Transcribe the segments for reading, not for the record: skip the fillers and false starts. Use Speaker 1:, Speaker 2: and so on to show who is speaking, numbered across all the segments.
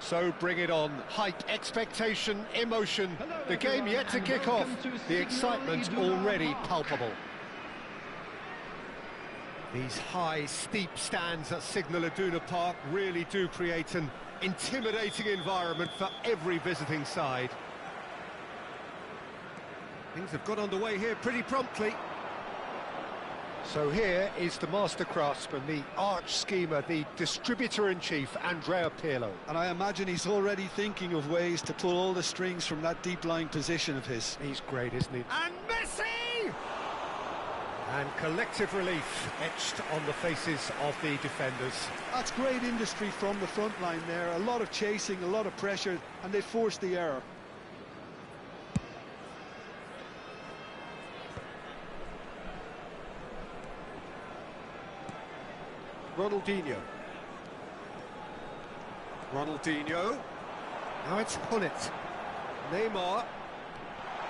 Speaker 1: So bring it on. Hype, expectation, emotion. The game yet to kick off. The excitement already palpable. These high, steep stands at Signal Iduna Park really do create an intimidating environment for every visiting side. Things have got underway here pretty promptly. So here is the master craftsman, the arch schemer, the distributor-in-chief, Andrea Pirlo.
Speaker 2: And I imagine he's already thinking of ways to pull all the strings from that deep-lying position of his.
Speaker 1: He's great, isn't he? And Messi! And collective relief etched on the faces of the defenders.
Speaker 2: That's great industry from the front line there. A lot of chasing, a lot of pressure, and they forced the error.
Speaker 1: Ronaldinho. Now it's Gullit. Neymar.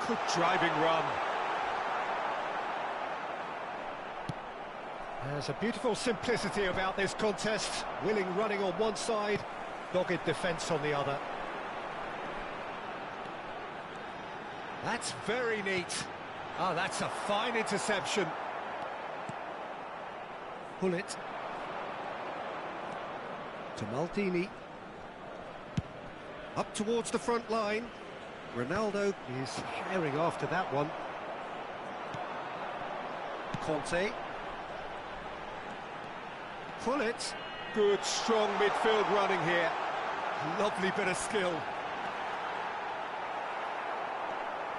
Speaker 1: Good driving run. There's a beautiful simplicity about this contest. Willing running on one side, dogged defence on the other. That's very neat. Oh, that's a fine interception. Gullit. To Maldini. Up towards the front line. Ronaldo is herring after that one. Conte. Gullit. Good, strong midfield running here. Lovely bit of skill.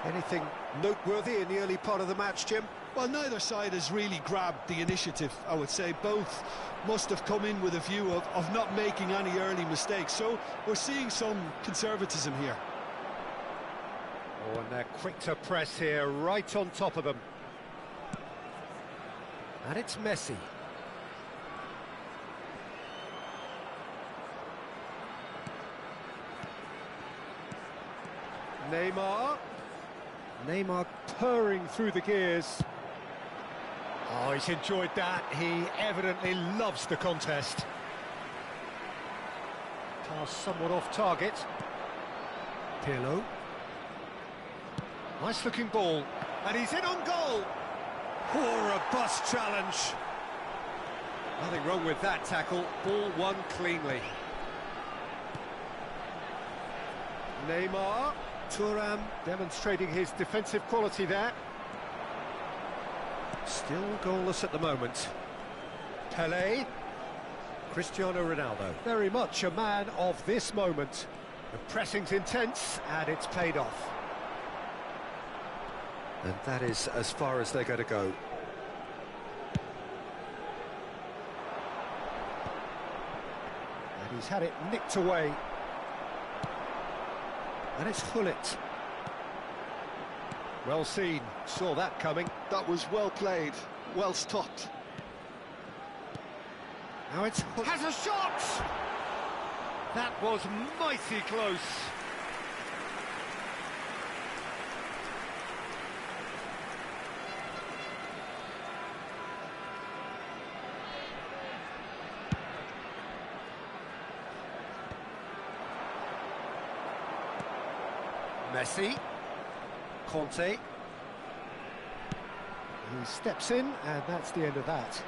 Speaker 1: Anything noteworthy in the early part of the match, Jim?
Speaker 2: Well, neither side has really grabbed the initiative, I would say. Both must have come in with a view of not making any early mistakes. So we're seeing some conservatism here.
Speaker 1: Oh, and they're quick to press here, right on top of them. And it's Messi. Neymar purring through the gears. Oh, he's enjoyed that. He evidently loves the contest. Pass somewhat off target. Pirlo. Nice looking ball. And he's in on goal. Oh, robust challenge. Nothing wrong with that tackle. Ball won cleanly. Neymar. Thuram demonstrating his defensive quality there. Still goalless at the moment. Pelé. Cristiano Ronaldo. Very much a man of this moment. The pressing's intense and it's paid off. And that is as far as they're going to go. And he's had it nicked away. And it's Gullit. Well seen, saw that coming.
Speaker 2: That was well played, well stopped.
Speaker 1: Now it's Gullit. Has a shot! That was mighty close. Messi. Conte. He steps in, and that's the end of that.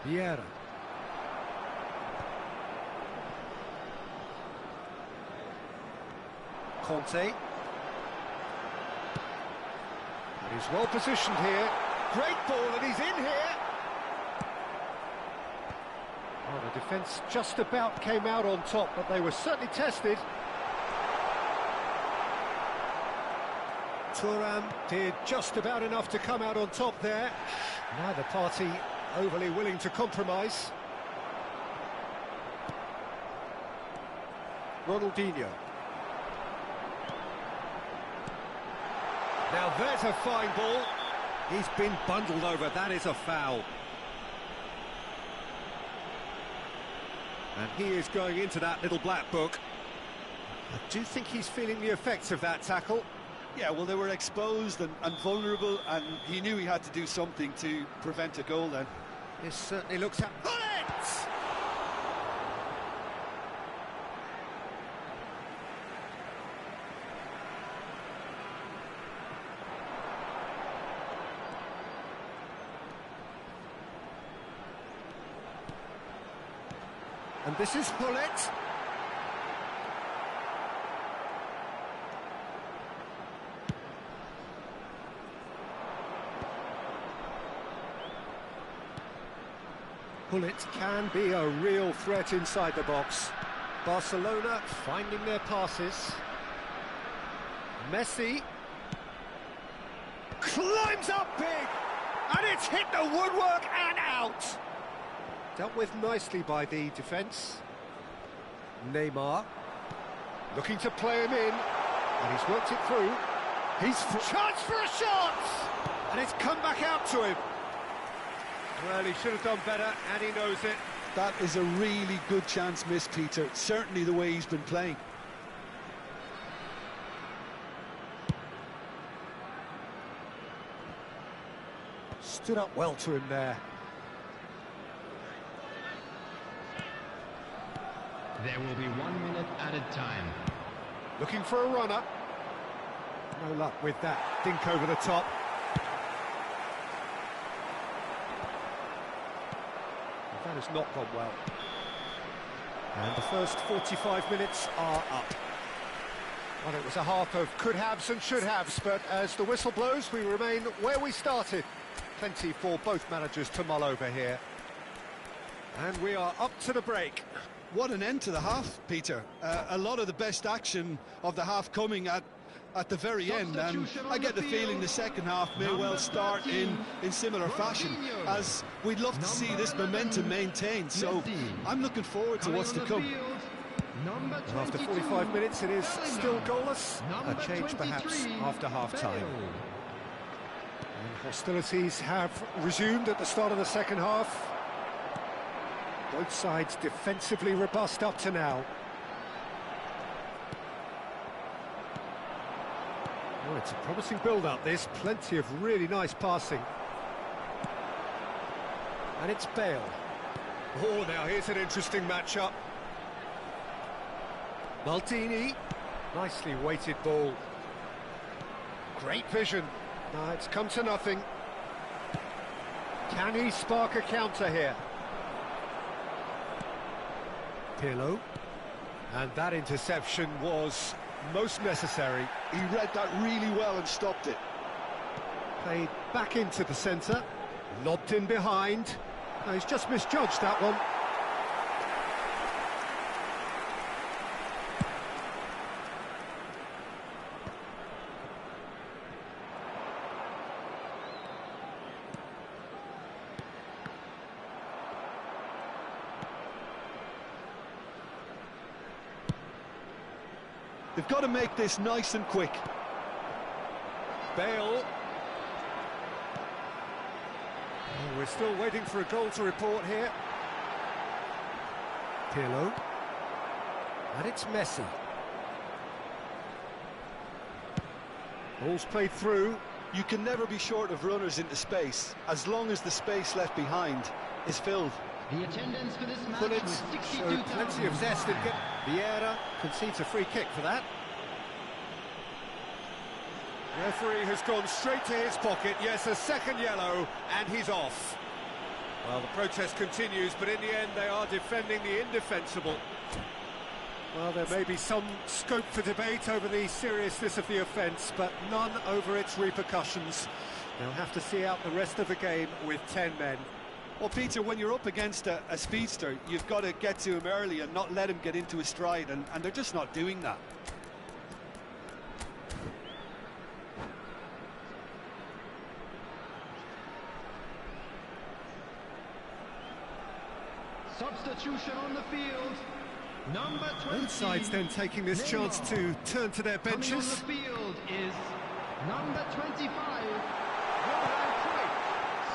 Speaker 1: Vieira. Conte. And he's well positioned here. Great ball, and he's in here. Oh, the defence just about came out on top, but they were certainly tested. Thuram did just about enough to come out on top there. Neither party overly willing to compromise. Ronaldinho. Now there's a fine ball. He's been bundled over, that is a foul. And he is going into that little black book. I do think he's feeling the effects of that tackle.
Speaker 2: Yeah, well, they were exposed and vulnerable, and he knew he had to do something to prevent a goal then.
Speaker 1: This certainly looks at... Gullit! And this is Gullit. Gullit can be a real threat inside the box. Barcelona finding their passes. Messi climbs up big, and it's hit the woodwork and out. Dealt with nicely by the defence. Neymar looking to play him in, and he's worked it through. Chance for a shot, and it's come back out to him. Well, he should have done better, and he knows it.
Speaker 2: That is a really good chance missed, Peter. Certainly the way he's been playing.
Speaker 1: Stood up well to him there.
Speaker 3: There will be 1 minute added time.
Speaker 1: Looking for a runner. No luck with that. Dink over the top. That has not gone well. And the first 45 minutes are up. Well, it was a half of could-haves and should-haves, but as the whistle blows, we remain where we started. Plenty for both managers to mull over here. And we are up to the break.
Speaker 2: What an end to the half, Peter. A lot of the best action of the half coming at the very end, and I get the feeling the second half may well start in similar fashion, as we'd love to see this momentum maintained, so I'm looking forward to what's to come.
Speaker 1: And after 45 minutes, it is still goalless. A change perhaps after half-time. And hostilities have resumed at the start of the second half. Both sides defensively robust up to now. Oh, it's a promising build-up, this. Plenty of really nice passing. And it's Bale. Oh, now here's an interesting matchup. Maldini. Nicely weighted ball. Great vision. No, it's come to nothing. Can he spark a counter here? Pirlo. And that interception was most necessary.
Speaker 2: He read that really well and stopped it.
Speaker 1: Played back into the centre. Lobbed in behind. No, he's just misjudged that one.
Speaker 2: They've got to make this nice and quick.
Speaker 1: Bale. Oh, we're still waiting for a goal to report here. Pirlo. And it's Messi. Ball's played through.
Speaker 2: You can never be short of runners into space, as long as the space left behind is filled.
Speaker 3: The attendance for this match
Speaker 1: Gullit
Speaker 3: was
Speaker 1: showed plenty of zest in it. Vieira concedes a free kick for that. The referee has gone straight to his pocket. Yes, a second yellow, and he's off. Well, the protest continues, but in the end they are defending the indefensible. Well, there may be some scope for debate over the seriousness of the offence, but none over its repercussions. They'll have to see out the rest of the game with 10 men.
Speaker 2: Well, Peter, when you're up against a speedster, you've got to get to him early and not let him get into his stride, and they're just not doing that.
Speaker 3: Substitution on the field. Number 20.
Speaker 1: Both sides then taking this chance to turn to their benches.
Speaker 3: Coming on the field is number 25.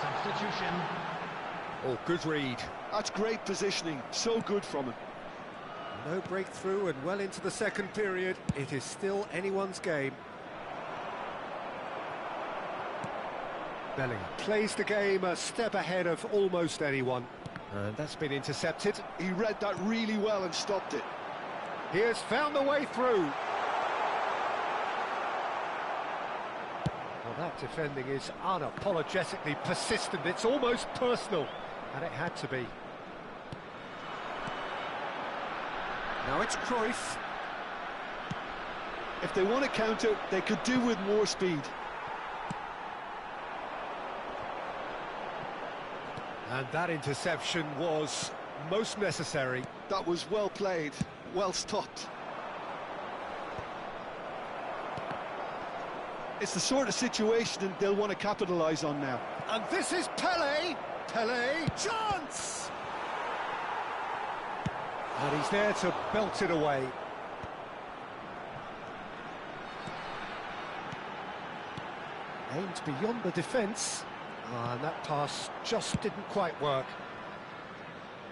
Speaker 3: Substitution.
Speaker 1: Oh, good read.
Speaker 2: That's great positioning, so good from him.
Speaker 1: No breakthrough and well into the second period. It is still anyone's game. Bellingham plays the game a step ahead of almost anyone. And that's been intercepted.
Speaker 2: He read that really well and stopped it.
Speaker 1: He has found the way through. Well, that defending is unapologetically persistent. It's almost personal. And it had to be. Now it's Cruyff.
Speaker 2: If they want to counter, they could do with more speed.
Speaker 1: And that interception was most necessary.
Speaker 2: That was well played, well stopped. It's the sort of situation they'll want to capitalise on now.
Speaker 1: And this is Pele. Pele, chance! And he's there to belt it away. Aimed beyond the defence. And that pass just didn't quite work.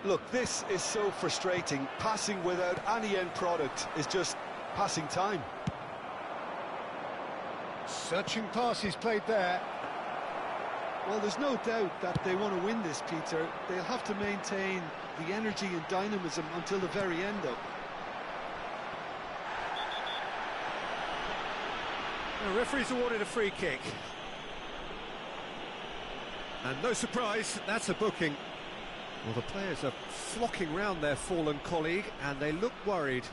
Speaker 2: Look, this is so frustrating. Passing without any end product is just passing time.
Speaker 1: Searching pass he's played there.
Speaker 2: Well, there's no doubt that they want to win this, Peter. They'll have to maintain the energy and dynamism until the very end, though.
Speaker 1: The referee's awarded a free kick. And no surprise, that's a booking. Well, the players are flocking round their fallen colleague, and they look worried.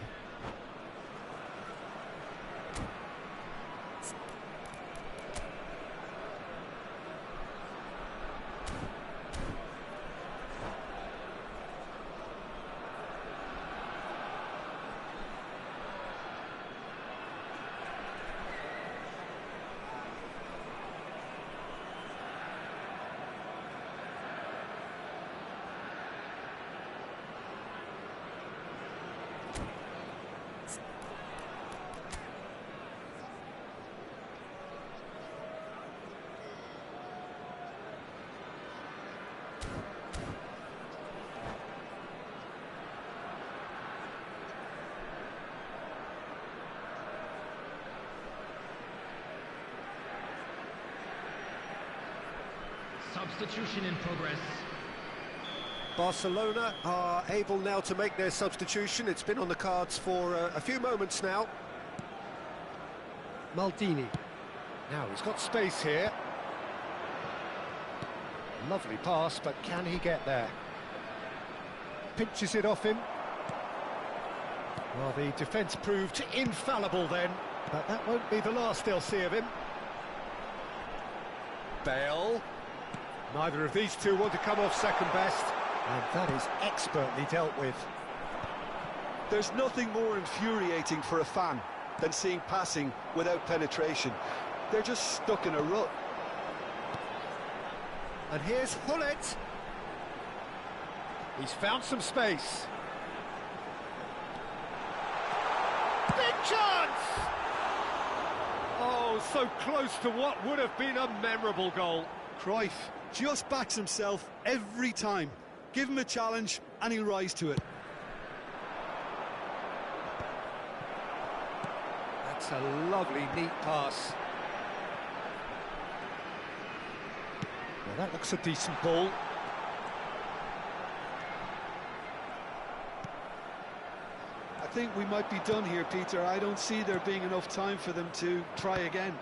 Speaker 3: Substitution in progress.
Speaker 1: Barcelona are able now to make their substitution. It's been on the cards for a few moments now. Maldini. Now he's got space here. Lovely pass, but can he get there? Pinches it off him. Well, the defence proved infallible then, but that won't be the last they'll see of him. Bale. Neither of these two want to come off second best, and that is expertly dealt with.
Speaker 2: There's nothing more infuriating for a fan than seeing passing without penetration. They're just stuck in a rut.
Speaker 1: And here's Hullet. He's found some space. Big chance! Oh, so close to what would have been a memorable goal.
Speaker 2: Cruyff just backs himself every time. Give him a challenge and he'll rise to it.
Speaker 1: That's a lovely, neat pass. Well, that looks a decent ball.
Speaker 2: I think we might be done here, Peter. I don't see there being enough time for them to try again.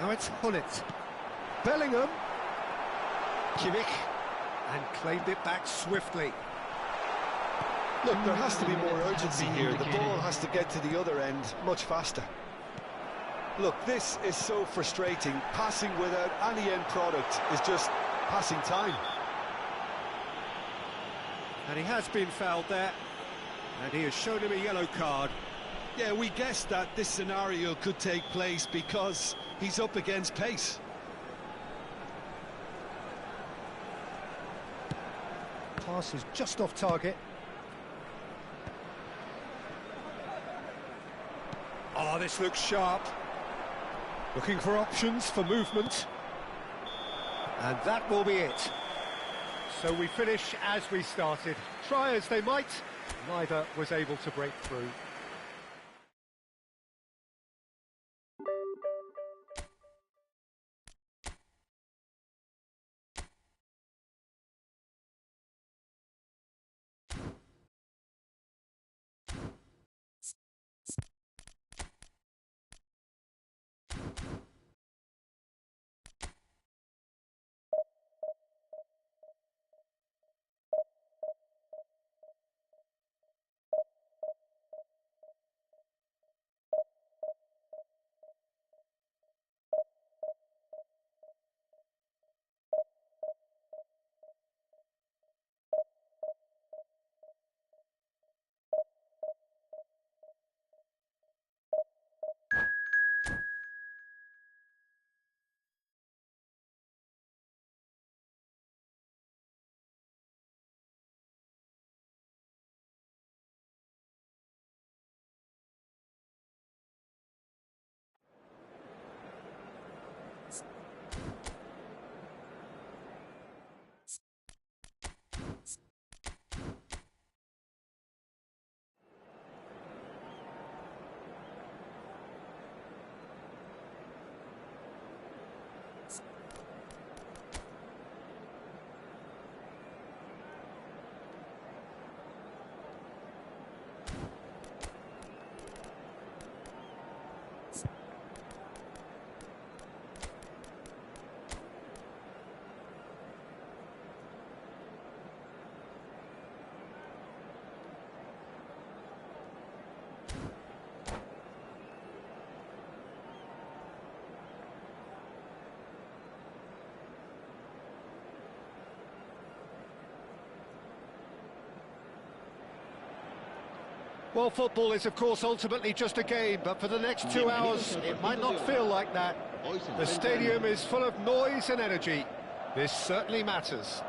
Speaker 1: Now it's Hullet. Bellingham. Kimmich. And claimed it back swiftly.
Speaker 2: Look, there has to be more urgency here. The ball has to get to the other end much faster. Look, this is so frustrating. Passing without any end product is just passing time.
Speaker 1: And he has been fouled there. And he has shown him a yellow card.
Speaker 2: Yeah, we guessed that this scenario could take place because he's up against pace.
Speaker 1: Pass is just off target. Oh, this looks sharp. Looking for options for movement. And that will be it. So we finish as we started. Try as they might, neither was able to break through. Well, football is, of course, ultimately just a game, but for the next 2 hours, it might not feel like that. The stadium is full of noise and energy. This certainly matters.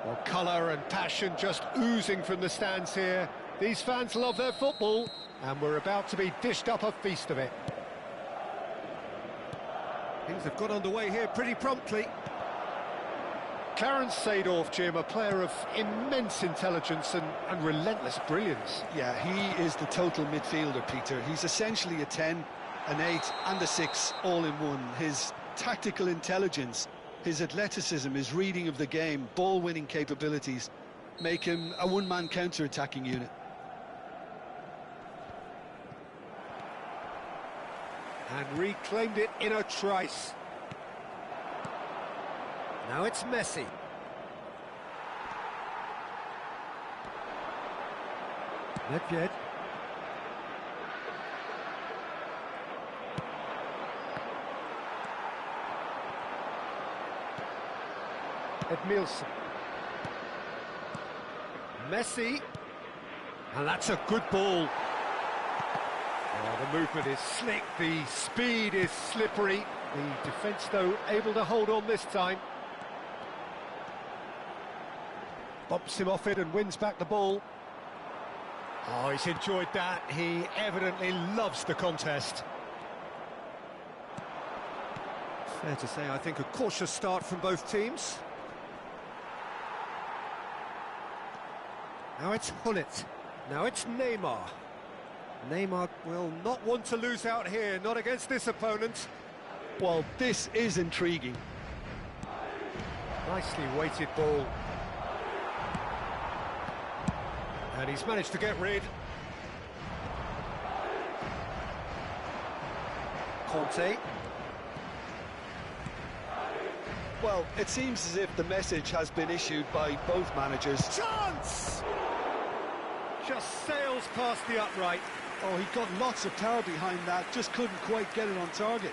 Speaker 1: Well, colour and passion just oozing from the stands here. These fans love their football, and we're about to be dished up a feast of it. Things have got underway here pretty promptly. Clarence Seedorf, Jim, a player of immense intelligence and relentless brilliance.
Speaker 2: Yeah, he is the total midfielder, Peter. He's essentially a 10, an 8 and a 6 all in one. His tactical intelligence, his athleticism, his reading of the game, ball-winning capabilities make him a one-man counter-attacking unit.
Speaker 1: And reclaimed it in a trice. Now it's Messi. Nedved. Edmilson. Messi. And that's a good ball. Oh, the movement is slick, the speed is slippery. The defence, though, able to hold on this time. Bumps him off it and wins back the ball. Oh, he's enjoyed that. He evidently loves the contest. Fair to say, I think, a cautious start from both teams. Now it's Gullit. Now it's Neymar. Neymar will not want to lose out here, not against this opponent.
Speaker 2: Well, this is intriguing.
Speaker 1: Nicely weighted ball. And he's managed to get rid. Conte.
Speaker 2: Well, it seems as if the message has been issued by both managers.
Speaker 1: Chance! Just sails past the upright.
Speaker 2: Oh, he got lots of power behind that, just couldn't quite get it on target.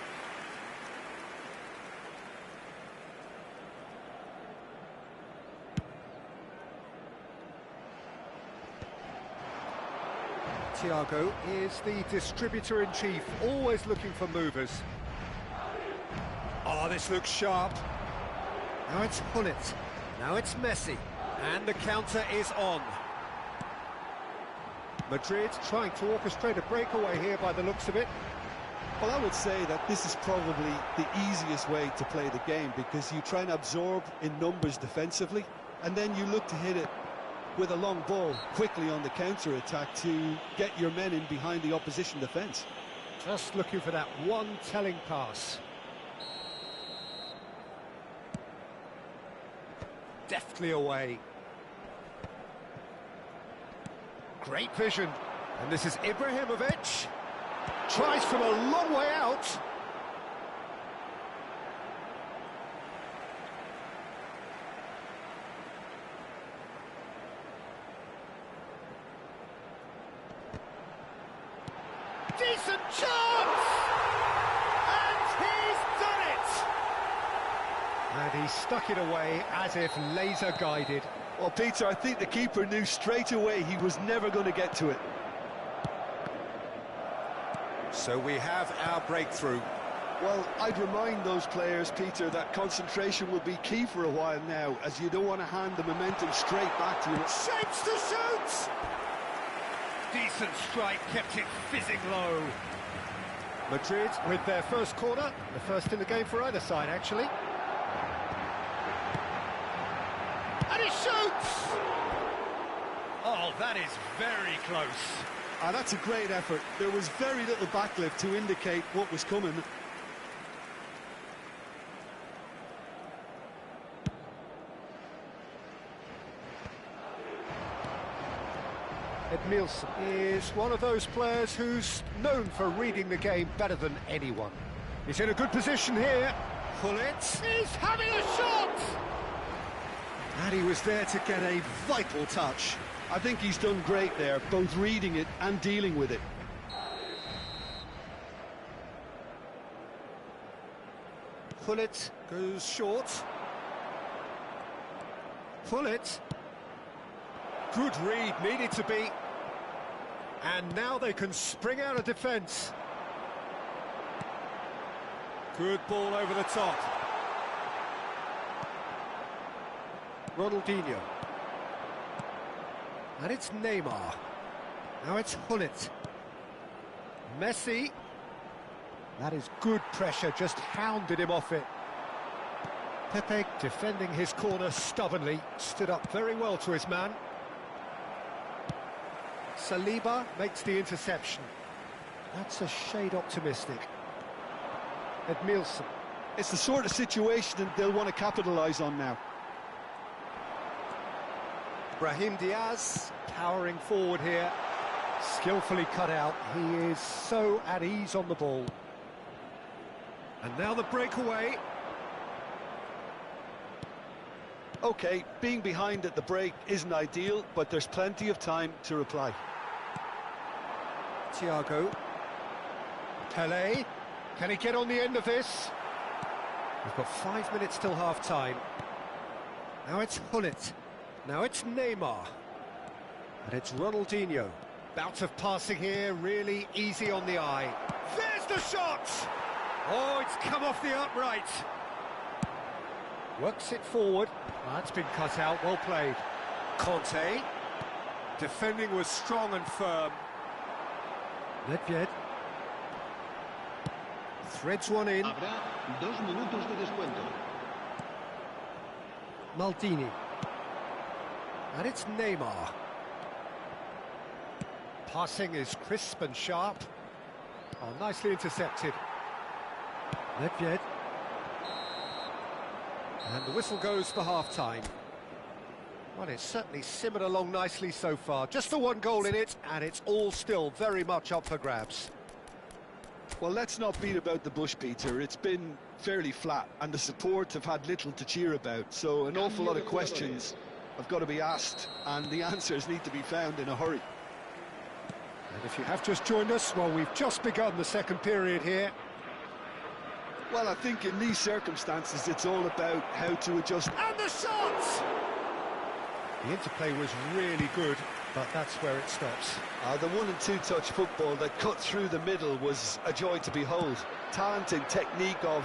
Speaker 1: Thiago is the distributor-in-chief, always looking for movers. Oh, this looks sharp. Now it's Gullit. Now it's Messi. And the counter is on. Madrid trying to orchestrate a breakaway here by the looks of it.
Speaker 2: Well, I would say that this is probably the easiest way to play the game, because you try and absorb in numbers defensively, and then you look to hit it with a long ball quickly on the counter-attack to get your men in behind the opposition defence.
Speaker 1: Just looking for that one telling pass. Deftly away. Great vision. And this is Ibrahimovic. Tries from a long way out. Decent chance! And he's done it! And he stuck it away as if laser guided.
Speaker 2: Well, Peter, I think the keeper knew straight away he was never going to get to it.
Speaker 1: So we have our breakthrough.
Speaker 2: Well, I'd remind those players, Peter, that concentration will be key for a while now, as you don't want to hand the momentum straight back to you.
Speaker 1: Shapes to shoot! Decent strike, kept it fizzing low. Madrid with their first corner, the first in the game for either side, actually. And he shoots! Oh, that is very close.
Speaker 2: That's a great effort. There was very little backlift to indicate what was coming.
Speaker 1: Edmilson is one of those players who's known for reading the game better than anyone. He's in a good position here. Gullit is having a shot! And he was there to get a vital touch.
Speaker 2: I think he's done great there, both reading it and dealing with it.
Speaker 1: Gullit goes short. Gullit. Good read, needed to be. And now they can spring out of defence. Good ball over the top. Ronaldinho. And it's Neymar. Now it's Gullit. Messi. That is good pressure, just hounded him off it. Pepe defending his corner stubbornly, stood up very well to his man. Saliba makes the interception. That's a shade optimistic. Edmilson.
Speaker 2: It's the sort of situation that they'll want to capitalise on now.
Speaker 1: Brahim Diaz powering forward here. Skillfully cut out. He is so at ease on the ball. And now the breakaway.
Speaker 2: OK, being behind at the break isn't ideal, but there's plenty of time to reply.
Speaker 1: Thiago. Pelé. Can he get on the end of this? We've got 5 minutes till half-time. Now it's Gullit. Now it's Neymar. And it's Ronaldinho. Bout of passing here, really easy on the eye. There's the shot! Oh, it's come off the upright. Works it forward. That's been cut out, well played. Conte. Defending was strong and firm. Nedved. Threads one in.
Speaker 3: Habrá 2 minutos de descuento.
Speaker 1: Maldini. And it's Neymar. Passing is crisp and sharp. Oh, nicely intercepted. Nedved. And the whistle goes for half-time. Well, it's certainly simmered along nicely so far. Just the 1 goal in it, and it's all still very much up for grabs.
Speaker 2: Well, let's not beat about the bush, Peter. It's been fairly flat, and the support have had little to cheer about. So an awful lot of questions have got to be asked, and the answers need to be found in a hurry.
Speaker 1: And if you have just joined us, well, we've just begun the second period here.
Speaker 2: Well, I think in these circumstances, it's all about how to adjust.
Speaker 1: And the shot! The interplay was really good, but that's where it stops.
Speaker 2: The 1- and 2-touch football that cut through the middle was a joy to behold. Talent and technique of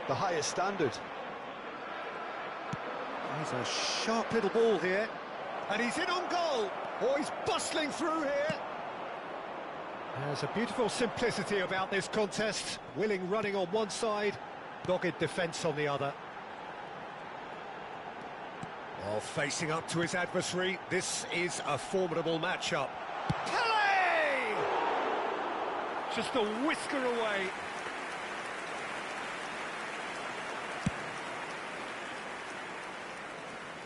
Speaker 2: the highest standard.
Speaker 1: There's a sharp little ball here, and he's in on goal. Oh, he's bustling through here. There's a beautiful simplicity about this contest. Willing running on one side, dogged defence on the other. Well, facing up to his adversary, this is a formidable matchup. Pelé! Just a whisker away.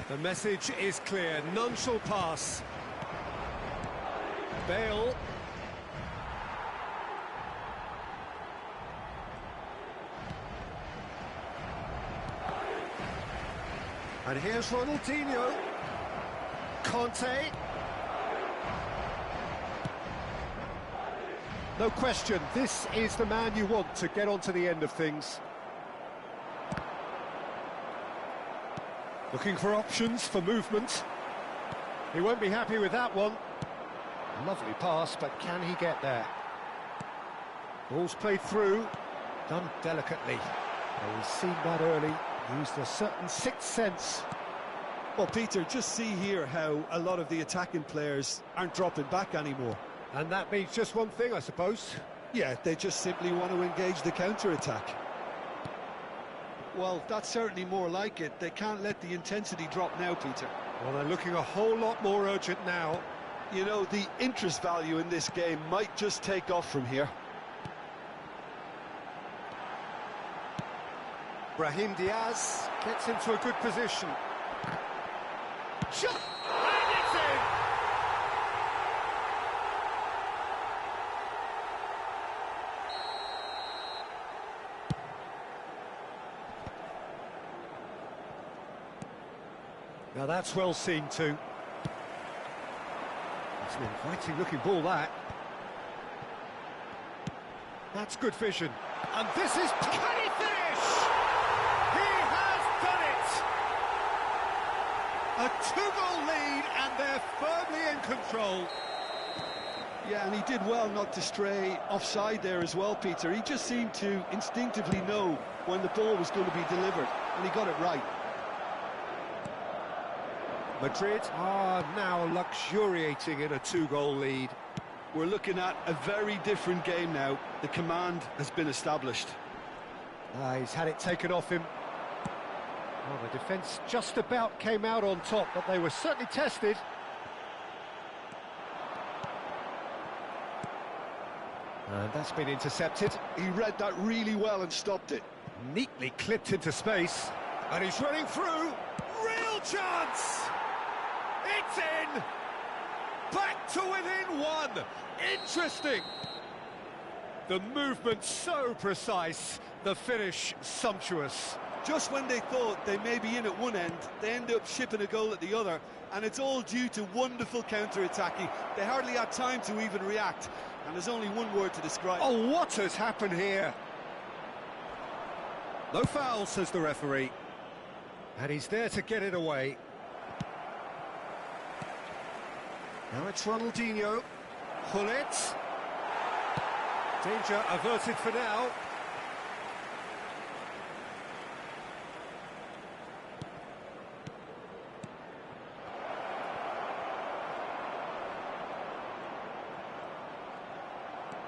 Speaker 1: The message is clear, none shall pass. Bale. And here's Ronaldinho. Conte. No question, this is the man you want to get onto the end of things. Looking for options for movement. He won't be happy with that one. Lovely pass, but can he get there? Ball's played through, done delicately. Well, we've seen that early. Used a certain sixth sense.
Speaker 2: Well, Peter, just see here how a lot of the attacking players aren't dropping back anymore.
Speaker 1: And that means just one thing, I suppose.
Speaker 2: Yeah, they just simply want to engage the counter-attack. Well, that's certainly more like it. They can't let the intensity drop now, Peter.
Speaker 1: Well, they're looking a whole lot more urgent now.
Speaker 2: You know, the interest value in this game might just take off from here.
Speaker 1: Brahim Diaz gets into a good position. Shot! And it's in! Now that's well seen too. It's an inviting looking ball, that. That's good vision. And this is... Can he finish? He has done it! A two-goal lead, and they're firmly in control.
Speaker 2: Yeah, and he did well not to stray offside there as well, Peter. He just seemed to instinctively know when the ball was going to be delivered, and he got it right.
Speaker 1: Madrid are now luxuriating in a two-goal lead.
Speaker 2: We're looking at a very different game now. The command has been established.
Speaker 1: He's had it taken off him. Well, the defence just about came out on top, but they were certainly tested. And that's been intercepted.
Speaker 2: He read that really well and stopped it.
Speaker 1: Neatly clipped into space. And he's running through. Real chance! It's in! Back to within one! Interesting! The movement so precise, the finish sumptuous.
Speaker 2: Just when they thought they may be in at one end, they end up shipping a goal at the other, and it's all due to wonderful counter-attacking. They hardly had time to even react, and there's only one word to describe it.
Speaker 1: Oh, what has happened here? No foul, says the referee. And he's there to get it away. Now it's Ronaldinho. Gullit. Danger averted for now.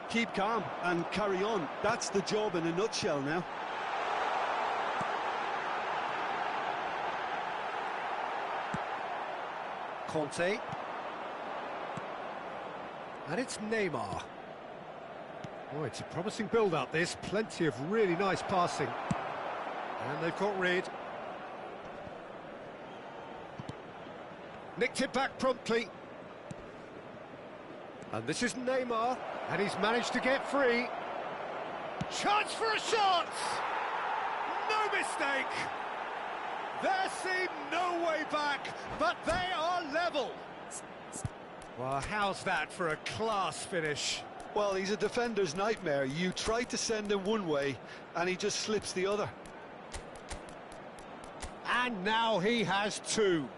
Speaker 2: Keep calm and carry on. That's the job in a nutshell now.
Speaker 1: Conte. And it's Neymar. Oh, it's a promising build-up, this. Plenty of really nice passing. And they've got rid. Nicked it back promptly. And this is Neymar. And he's managed to get free. Chance for a shot! No mistake! There seemed no way back, but they are level. Well, how's that for a class finish?
Speaker 2: Well, he's a defender's nightmare. You try to send him one way, and he just slips the other.
Speaker 1: And now he has two.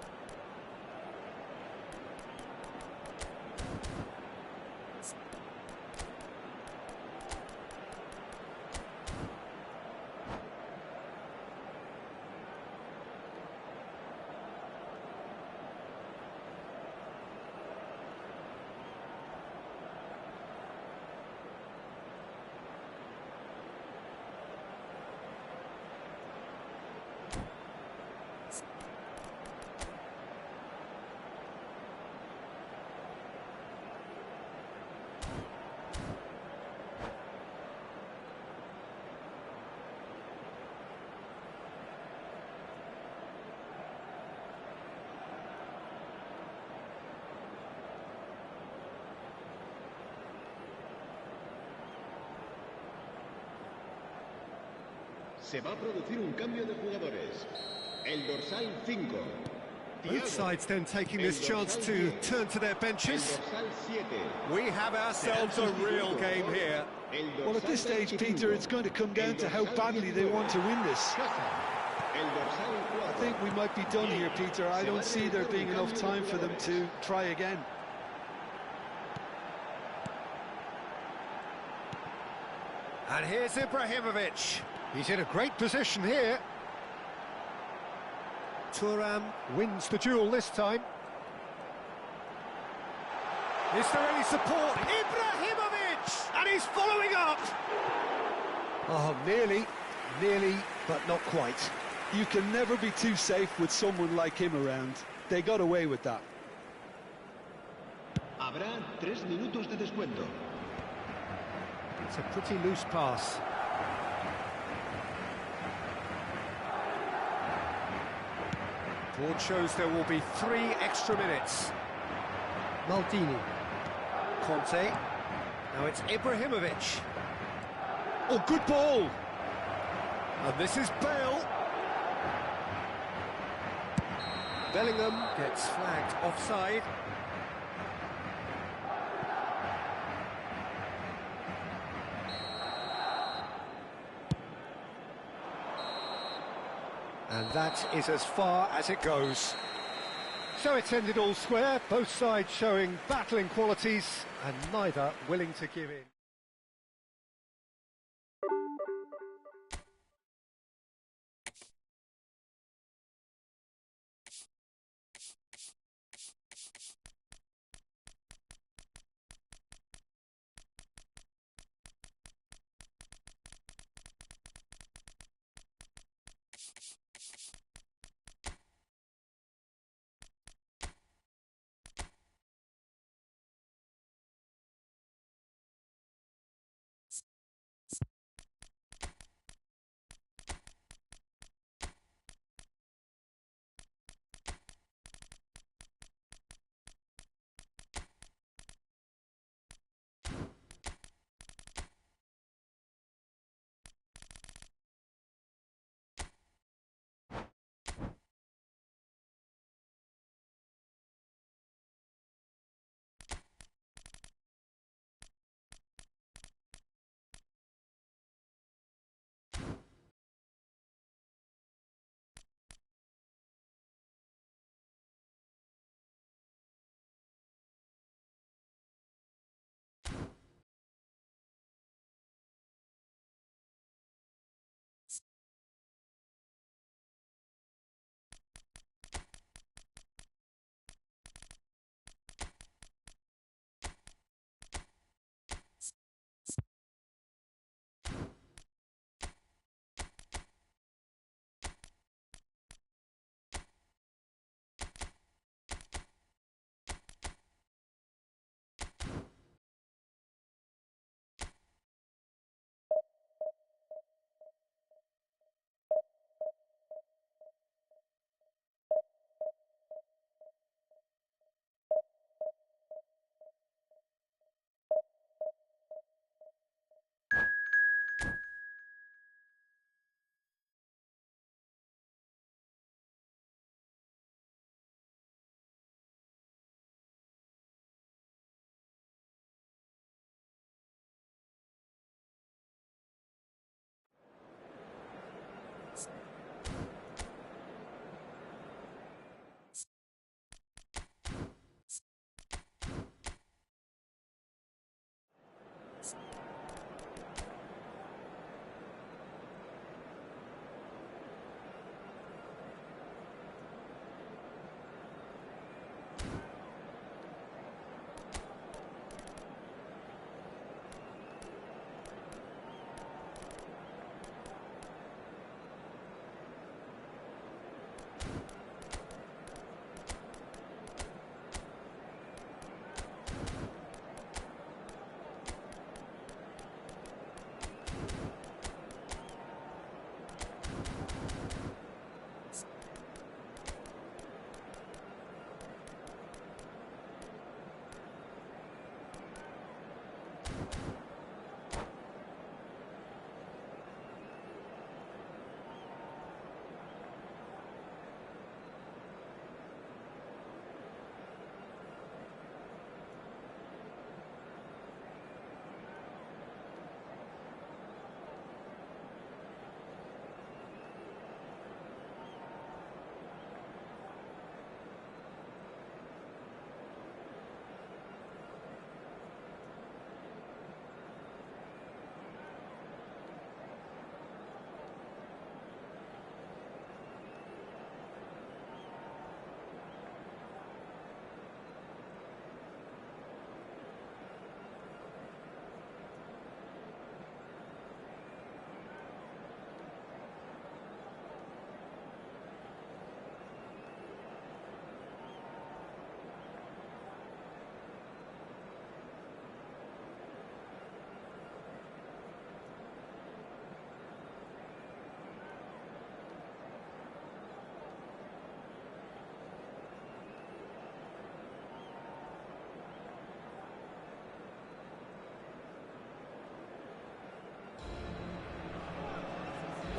Speaker 4: Se va a producir un cambio de jugadores. El dorsal 5.
Speaker 1: Both sides then taking this chance to turn to their benches. We have ourselves a real game here.
Speaker 2: Well, at this stage, Peter, it's going to come down to how badly they want to win this. I think we might be done here, Peter. I don't see there being enough time for them to try again.
Speaker 1: And here's Ibrahimovic. He's in a great position here. Thuram wins the duel this time. Is there any support? Ibrahimovic! And he's following up! Oh, nearly, but not quite.
Speaker 2: You can never be too safe with someone like him around. They got away with that.
Speaker 4: Habrá 3 minutos de descuento.
Speaker 1: It's a pretty loose pass. Board shows there will be 3 extra minutes. Maldini. Conte. Now it's Ibrahimovic. Oh, good ball! And this is Bale. Bellingham gets flagged offside. And that is as far as it goes. So it's ended all square, both sides showing battling qualities and neither willing to give in.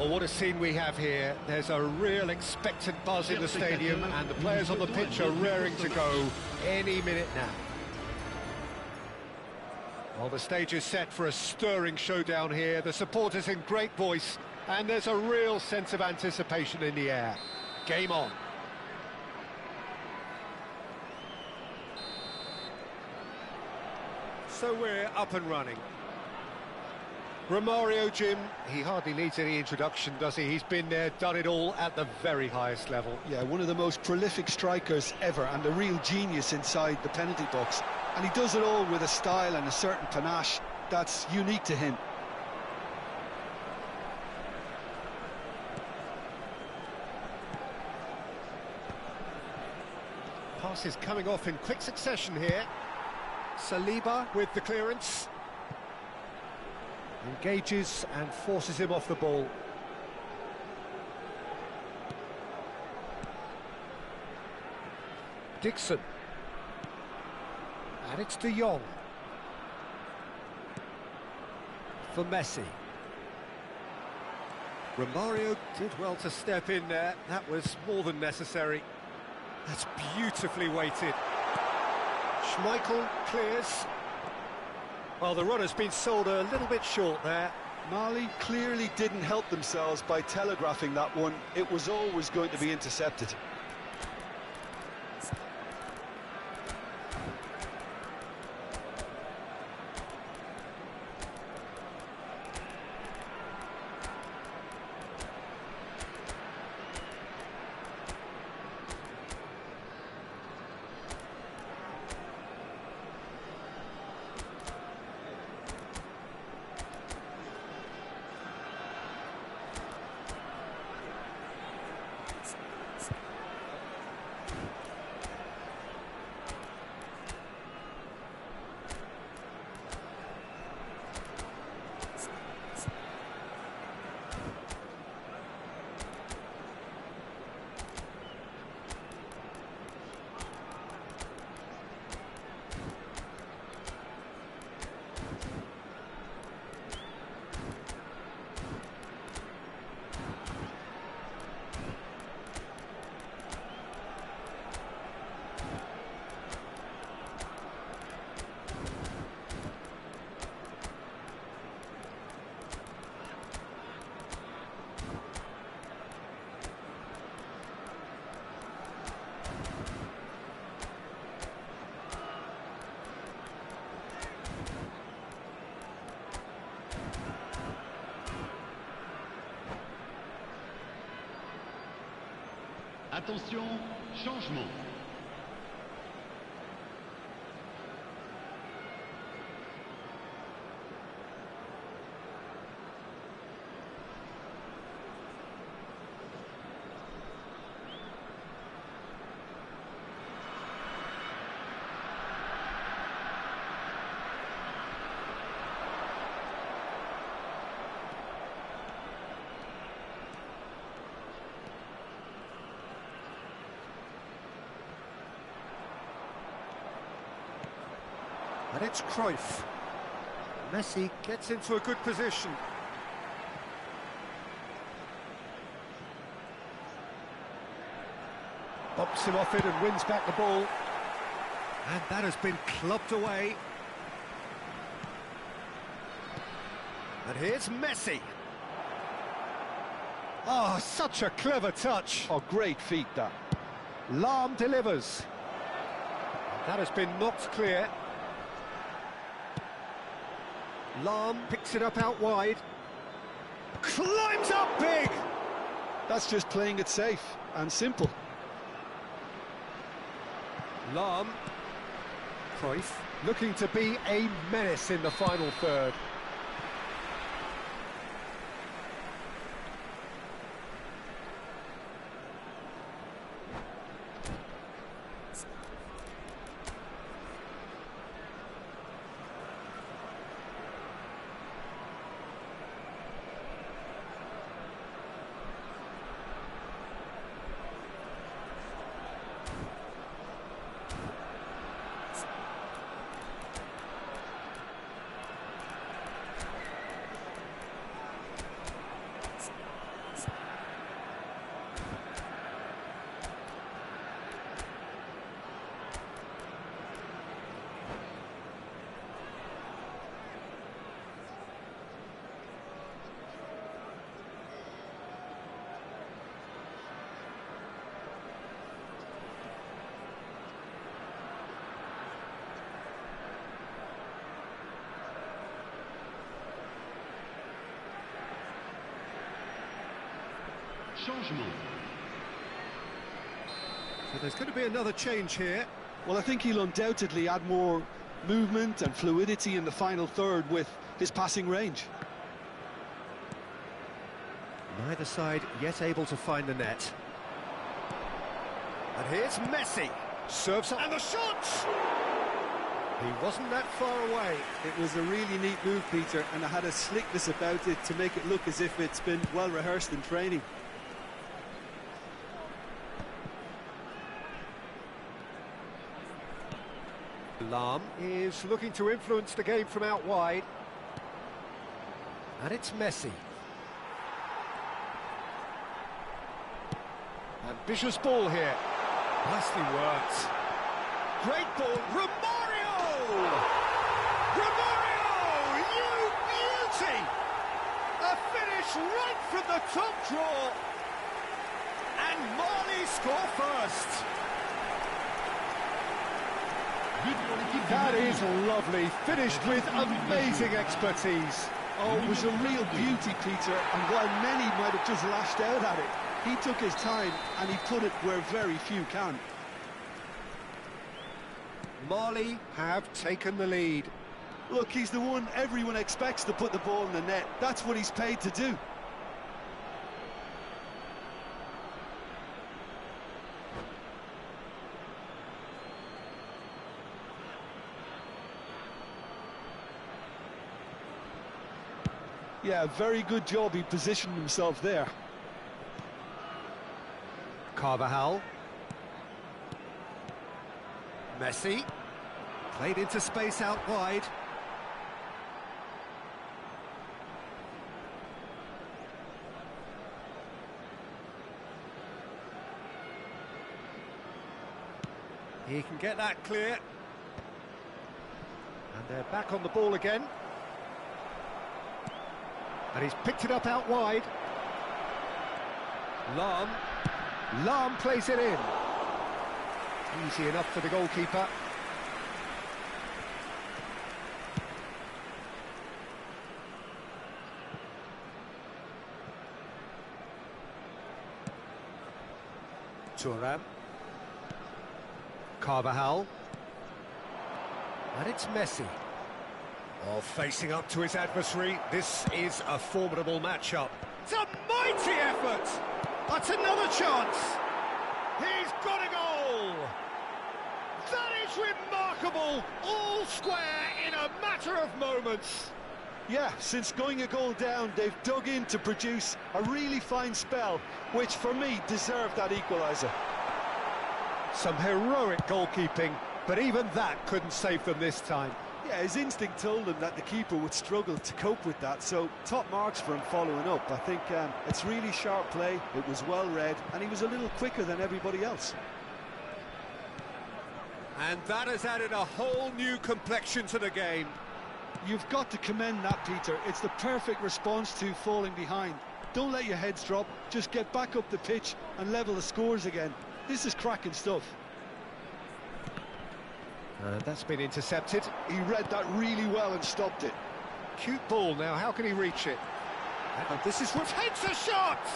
Speaker 1: Well, what a scene we have here. There's a real expectant buzz in the stadium, and the players on the pitch are raring to go any minute now. Well, the stage is set for a stirring showdown here. The supporters in great voice, and there's a real sense of anticipation in the air. Game on. So we're up and running. Romario, Jim, he hardly needs any introduction, does he? He's been there, done it all at the very highest level.
Speaker 2: Yeah, one of the most prolific strikers ever and a real genius inside the penalty box. And he does it all with a style and a certain panache that's unique to him.
Speaker 1: Passes coming off in quick succession here. Saliba with the clearance. Engages and forces him off the ball. Dixon. And it's De Jong. For Messi. Romario did well to step in there. That was more than necessary. That's beautifully weighted. Schmeichel clears. Well, the runner's been sold a little bit short there.
Speaker 2: Mali clearly didn't help themselves by telegraphing that one. It was always going to be intercepted.
Speaker 3: Attention, changement.
Speaker 1: And it's Cruyff. Messi gets into a good position. Bumps him off it and wins back the ball. And that has been clubbed away. And here's Messi. Oh, such a clever touch.
Speaker 2: Oh, great feat, that.
Speaker 1: Lahm delivers. That has been knocked clear. Lahm picks it up out wide. Climbs up big!
Speaker 2: That's just playing it safe and simple.
Speaker 1: Lahm. Cruyff looking to be a menace in the final third.
Speaker 3: Changement.
Speaker 1: So there's going to be another change here.
Speaker 2: Well, I think he'll undoubtedly add more movement and fluidity in the final third with his passing range.
Speaker 1: Neither side yet able to find the net. And here's Messi. Serves up, and the shot! He wasn't that far away.
Speaker 2: It was a really neat move, Peter, and it had a slickness about it to make it look as if it's been well rehearsed in training.
Speaker 1: Lahm is looking to influence the game from out wide. And it's Messi. Ambitious ball here. Nicely worked. Great ball. Romario! Romario! You beauty! A finish right from the top draw. And Mali score first. That is lovely, finished with amazing expertise.
Speaker 2: Oh, it was a real beauty, Peter, and while many might have just lashed out at it, he took his time and he put it where very few can.
Speaker 1: Mali have taken the lead.
Speaker 2: Look, he's the one everyone expects to put the ball in the net. That's what he's paid to do. Yeah, very good job. He positioned himself there.
Speaker 1: Carvajal. Messi. Played into space out wide. He can get that clear. And they're back on the ball again. And he's picked it up out wide. Lahm plays it in. Easy enough for the goalkeeper. Thuram. Carvajal. And it's Messi. Oh, facing up to his adversary, this is a formidable matchup. It's a mighty effort! That's another chance! He's got a goal! That is remarkable! All square in a matter of moments!
Speaker 2: Yeah, since going a goal down, they've dug in to produce a really fine spell, which for me deserved that equaliser.
Speaker 1: Some heroic goalkeeping, but even that couldn't save them this time.
Speaker 2: Yeah, his instinct told him that the keeper would struggle to cope with that, so top marks for him following up. I think it's really sharp play, it was well read, and he was a little quicker than everybody else.
Speaker 1: And that has added a whole new complexion to the game.
Speaker 2: You've got to commend that, Peter. It's the perfect response to falling behind. Don't let your heads drop, just get back up the pitch and level the scores again. This is cracking stuff.
Speaker 1: That's been intercepted.
Speaker 2: He read that really well and stopped it.
Speaker 1: Cute ball now, how can he reach it? And this is what heads a shot!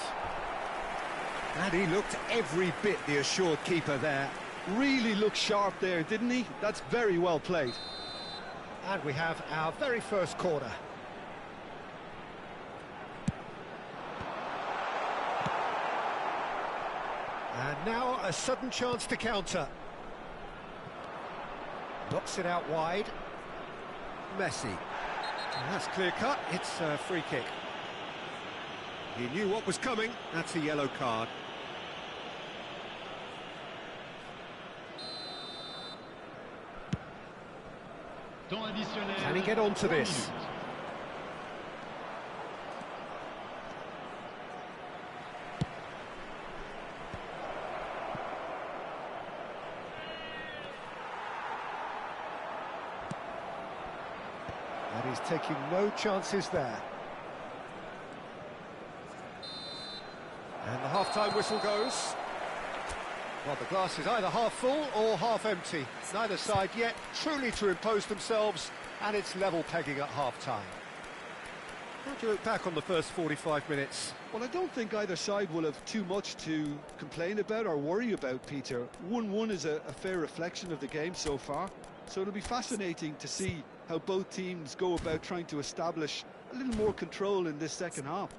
Speaker 1: And he looked every bit the assured keeper there.
Speaker 2: Really looked sharp there, didn't he? That's very well played.
Speaker 1: And we have our very first corner. And now a sudden chance to counter. Knocks it out wide. Messi. And that's clear cut. It's a free kick. He knew what was coming. That's a yellow card. Can he get on to this? And he's taking no chances there. And the half-time whistle goes. Well, the glass is either half full or half empty. Neither side yet truly to impose themselves, and it's level pegging at half-time. How do you look back on the first 45 minutes?
Speaker 2: Well, I don't think either side will have too much to complain about or worry about, Peter. 1-1 is a fair reflection of the game so far, so it'll be fascinating to see how both teams go about trying to establish a little more control in this second half.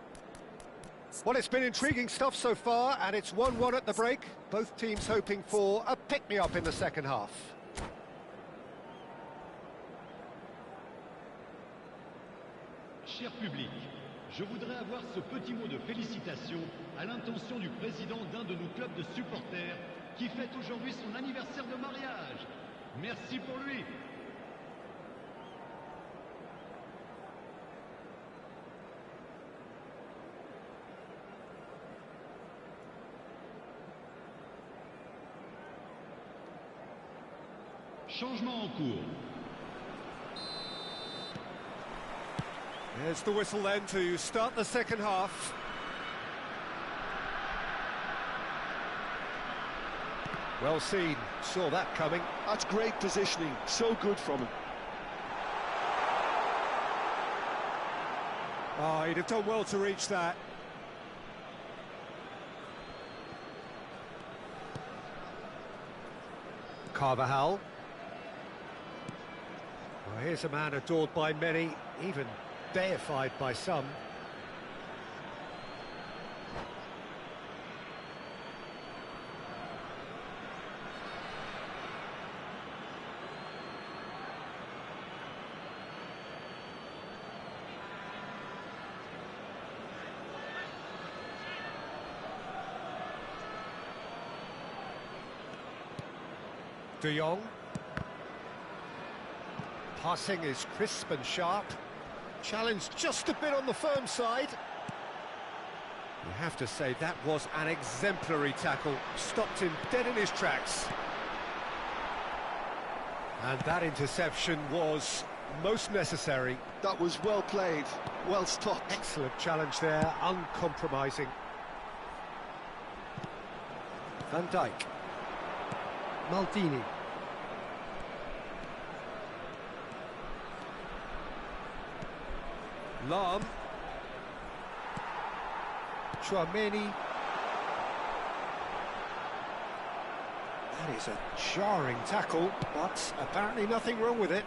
Speaker 1: Well, it's been intriguing stuff so far, and it's 1-1 at the break. Both teams hoping for a pick-me-up in the second half.
Speaker 3: Cher public, je voudrais avoir ce petit mot de félicitation à l'intention du président d'un de nos clubs de supporters qui fête aujourd'hui son anniversaire de mariage. Merci pour lui. Changement en cours.
Speaker 1: There's the whistle then to start the second half. Well seen, saw that coming.
Speaker 2: That's great positioning, so good from him.
Speaker 1: Oh, he'd have done well to reach that. Carvajal. Well, here's a man adored by many, even deified by some. De Jong. Passing is crisp and sharp. Challenge just a bit on the firm side. You have to say that was an exemplary tackle. Stopped him dead in his tracks. And that interception was most necessary.
Speaker 2: That was well played, well stopped.
Speaker 1: Excellent challenge there, uncompromising. Van Dijk. Maldini. Lahm. Tchouaméni. That is a jarring tackle, but apparently nothing wrong with it.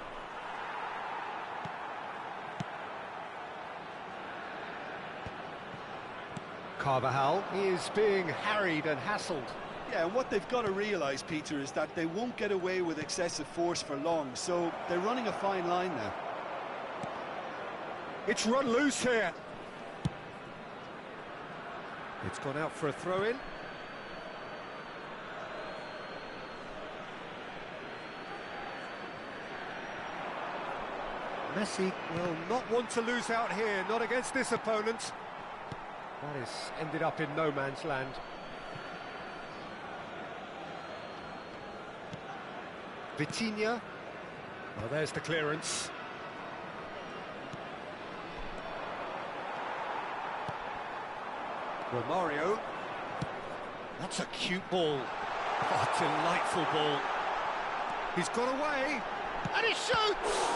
Speaker 1: Carvajal is being harried and hassled.
Speaker 2: Yeah, and what they've got to realise, Peter, is that they won't get away with excessive force for long, so they're running a fine line now.
Speaker 1: It's run loose here. It's gone out for a throw-in. Messi will not want to lose out here, not against this opponent. That has ended up in no man's land. Vitinha. Well, there's the clearance. Romario. That's a cute ball. Oh, delightful ball. He's got away. And he shoots!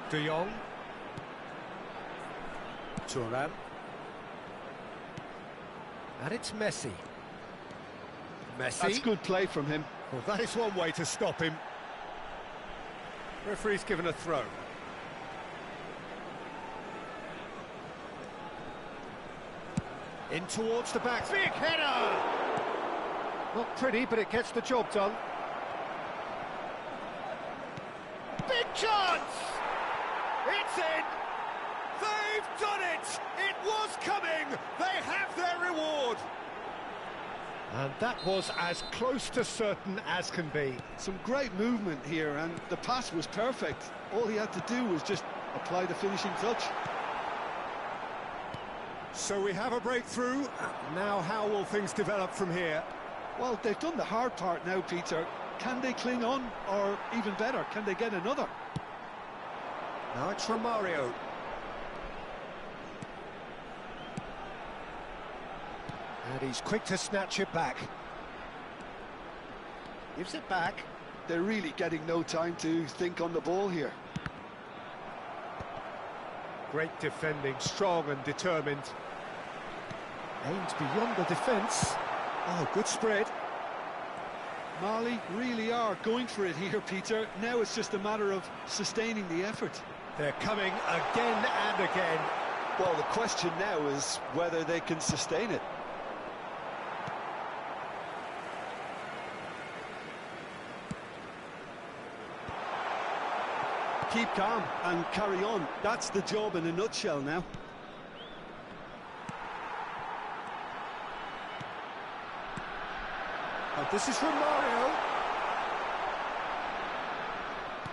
Speaker 1: De Jong. Thuram. And it's Messi. Messi.
Speaker 2: That's good play from him.
Speaker 1: Well, that is one way to stop him. Referee's given a throw. In towards the back. Big header! Not pretty, but it gets the job done. Big chance! It's in! They've done it! It was coming! They have their reward! And that was as close to certain as can be.
Speaker 2: Some great movement here, and the pass was perfect. All he had to do was just apply the finishing touch.
Speaker 1: So we have a breakthrough. Now how will things develop from here?
Speaker 2: Well, they've done the hard part now, Peter. Can they cling on, or even better, can they get another?
Speaker 1: Now it's Romario. And he's quick to snatch it back. Gives it back.
Speaker 2: They're really getting no time to think on the ball here.
Speaker 1: Great defending, strong and determined. Aimed beyond the defence. Oh, good spread.
Speaker 2: Mali really are going for it here, Peter. Now it's just a matter of sustaining the effort.
Speaker 1: They're coming again and again.
Speaker 2: Well, the question now is whether they can sustain it. Keep calm and carry on. That's the job in a nutshell now.
Speaker 1: Oh, this is Romario.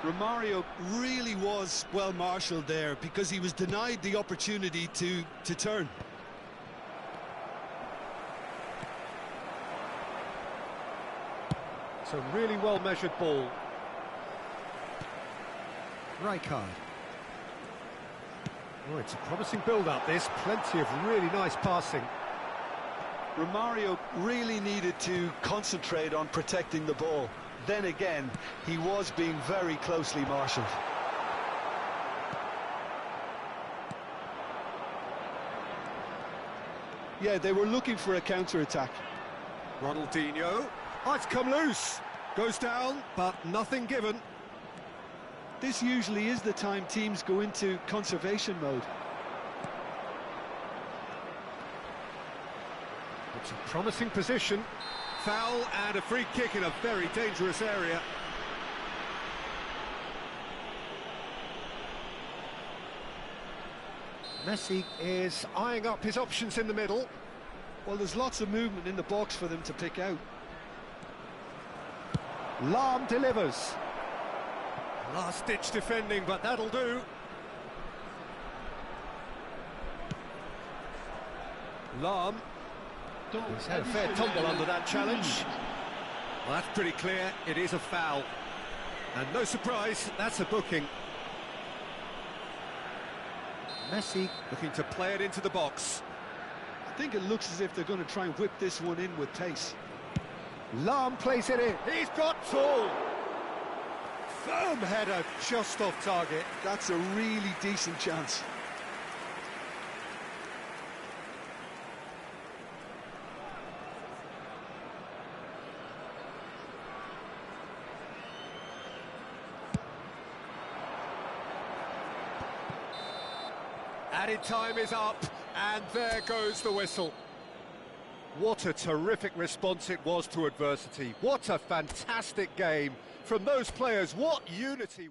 Speaker 2: Romario really was well marshalled there because he was denied the opportunity to turn.
Speaker 1: It's a really well-measured ball. Rijkaard. Oh, it's a promising build-up, this. Plenty of really nice passing.
Speaker 2: Romario really needed to concentrate on protecting the ball. Then again, he was being very closely marshalled. Yeah, they were looking for a counter-attack.
Speaker 1: Ronaldinho. Oh, it's come loose. Goes down, but nothing given.
Speaker 2: This usually is the time teams go into conservation mode.
Speaker 1: It's a promising position. Foul and a free kick in a very dangerous area. Messi is eyeing up his options in the middle.
Speaker 2: Well, there's lots of movement in the box for them to pick out.
Speaker 1: Lahm delivers. Last-ditch defending, but that'll do. Lahm. He's had a fair tumble under that challenge. Well, that's pretty clear. It is a foul. And no surprise, that's a booking. Messi looking to play it into the box.
Speaker 2: I think it looks as if they're going to try and whip this one in with pace.
Speaker 1: Lahm plays it in. He's got full. Firm header just off target.
Speaker 2: That's a really decent chance.
Speaker 1: Added time is up, and there goes the whistle. What a terrific response it was to adversity. What a fantastic game from those players. What unity.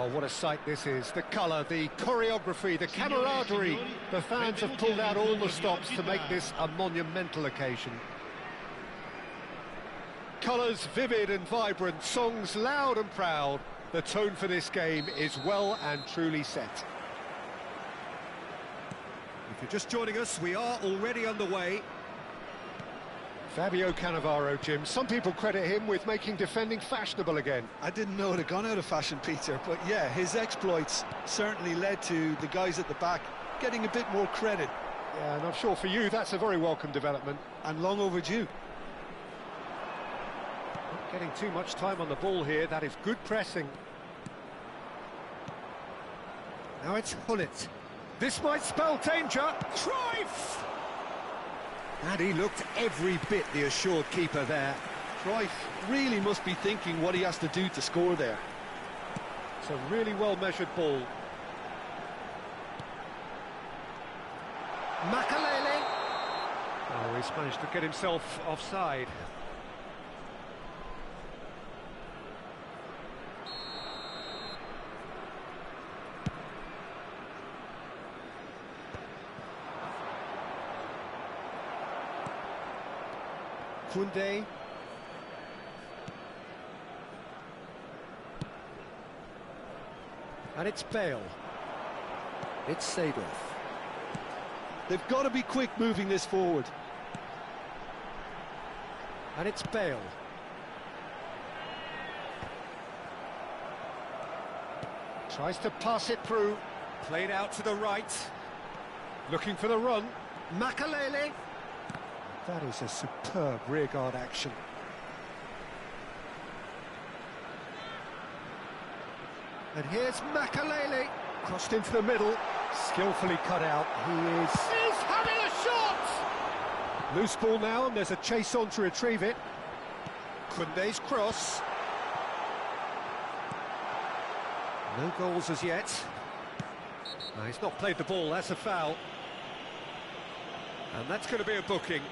Speaker 1: Oh, what a sight this is. The colour, the choreography, the camaraderie. The fans have pulled out all the stops to make this a monumental occasion. Colours vivid and vibrant, songs loud and proud. The tone for this game is well and truly set. If you're just joining us, we are already underway. Fabio Cannavaro, Jim. Some people credit him with making defending fashionable again.
Speaker 2: I didn't know it had gone out of fashion, Peter, but yeah, his exploits certainly led to the guys at the back getting a bit more credit.
Speaker 1: Yeah, and I'm sure for you that's a very welcome development.
Speaker 2: And long overdue.
Speaker 1: Not getting too much time on the ball here, that is good pressing. Now it's Hullet. This might spell danger. Cruyff! And he looked every bit the assured keeper there.
Speaker 2: Cruyff really must be thinking what he has to do to score there.
Speaker 1: It's a really well-measured ball. Makalele. Oh, he's managed to get himself offside. Koundé. And it's Bale. It's Seedorf.
Speaker 2: They've got to be quick moving this forward.
Speaker 1: And it's Bale. Tries to pass it through. Played out to the right. Looking for the run. Makalele. That is a superb rearguard action. And here's Makalele. Crossed into the middle. Skillfully cut out. He's having a shot! Loose ball now, and there's a chase on to retrieve it. Koundé's cross. No goals as yet. No, he's not played the ball, that's a foul. And that's going to be a booking.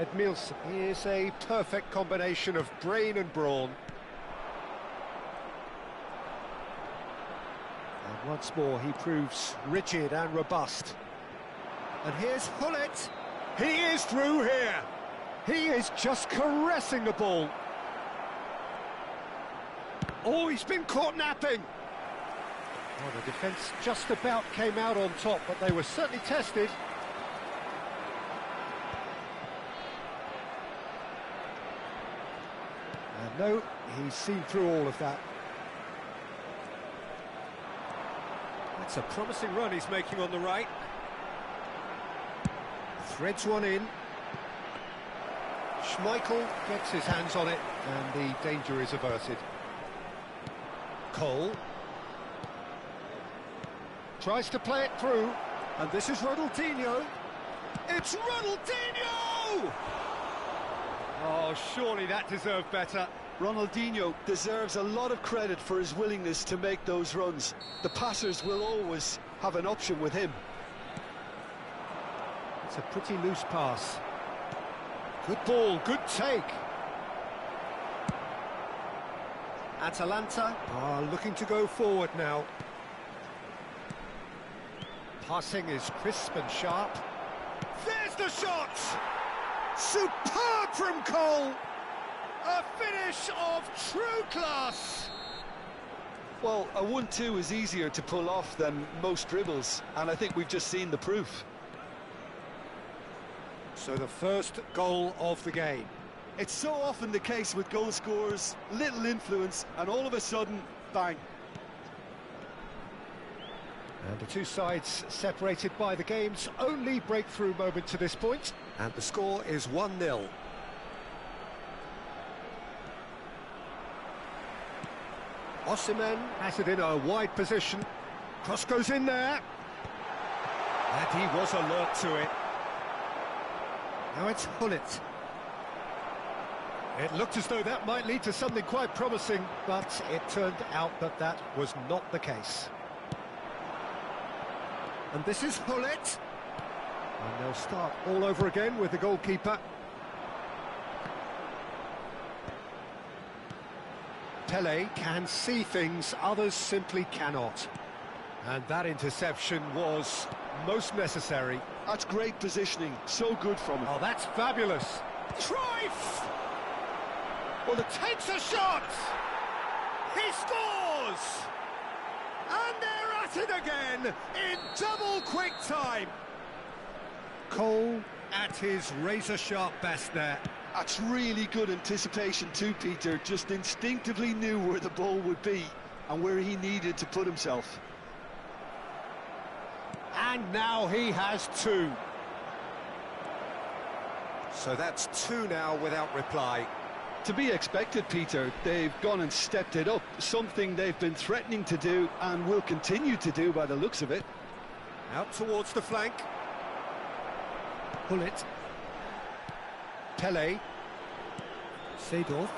Speaker 1: Edmilson, he is a perfect combination of brain and brawn. And once more he proves rigid and robust. And here's Hullet. He is through here. He is just caressing the ball. Oh, he's been caught napping. Well, the defence just about came out on top, but they were certainly tested. No, he's seen through all of that. That's a promising run he's making on the right. Threads one in. Schmeichel gets his hands on it, and the danger is averted. Cole tries to play it through, and this is Ronaldinho. It's Ronaldinho! Oh, surely that deserved better.
Speaker 2: Ronaldinho deserves a lot of credit for his willingness to make those runs. The passers will always have an option with him.
Speaker 1: It's a pretty loose pass. Good ball, good take. Atalanta are looking to go forward now. Passing is crisp and sharp. There's the shot! Superb from Cole! A finish of true class!
Speaker 2: Well, a 1-2 is easier to pull off than most dribbles, and I think we've just seen the proof.
Speaker 1: So the first goal of the game.
Speaker 2: It's so often the case with goal scorers, little influence, and all of a sudden, bang.
Speaker 1: And the two sides separated by the game's only breakthrough moment to this point. And the score is 1-0. Osimhen has it in a wide position. Cross goes in there. And he was alert to it. Now it's Gullit. It looked as though that might lead to something quite promising, but it turned out that that was not the case. And this is Gullit. And they'll start all over again with the goalkeeper. Pele can see things others simply cannot. And that interception was most necessary.
Speaker 2: That's great positioning, so good from him.
Speaker 1: Oh, that's fabulous. Cruyff! Well, it takes a shot! He scores! And they're at it again in double quick time. Cole at his razor-sharp best there.
Speaker 2: That's really good anticipation too, Peter. Just instinctively knew where the ball would be and where he needed to put himself.
Speaker 1: And now he has two. So that's two now without reply.
Speaker 2: To be expected, Peter. They've gone and stepped it up, something they've been threatening to do and will continue to do by the looks of it.
Speaker 1: Out towards the flank. Gullit. Pele. Seedorf.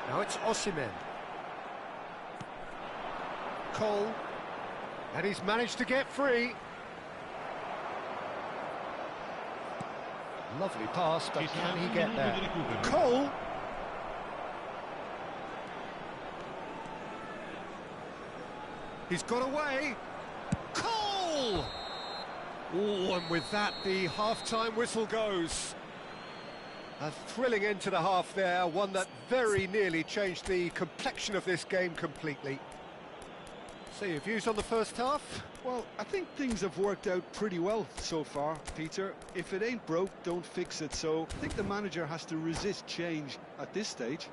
Speaker 1: Now it's Osimhen. Cole. And he's managed to get free. Lovely pass, but can he get there? Cole. He's got away. Cole! Oh, and with that, the half-time whistle goes. A thrilling end to the half there, one that very nearly changed the complexion of this game completely. So your views on the first half?
Speaker 2: Well, I think things have worked out pretty well so far, Peter. If it ain't broke, don't fix it. So I think the manager has to resist change at this stage.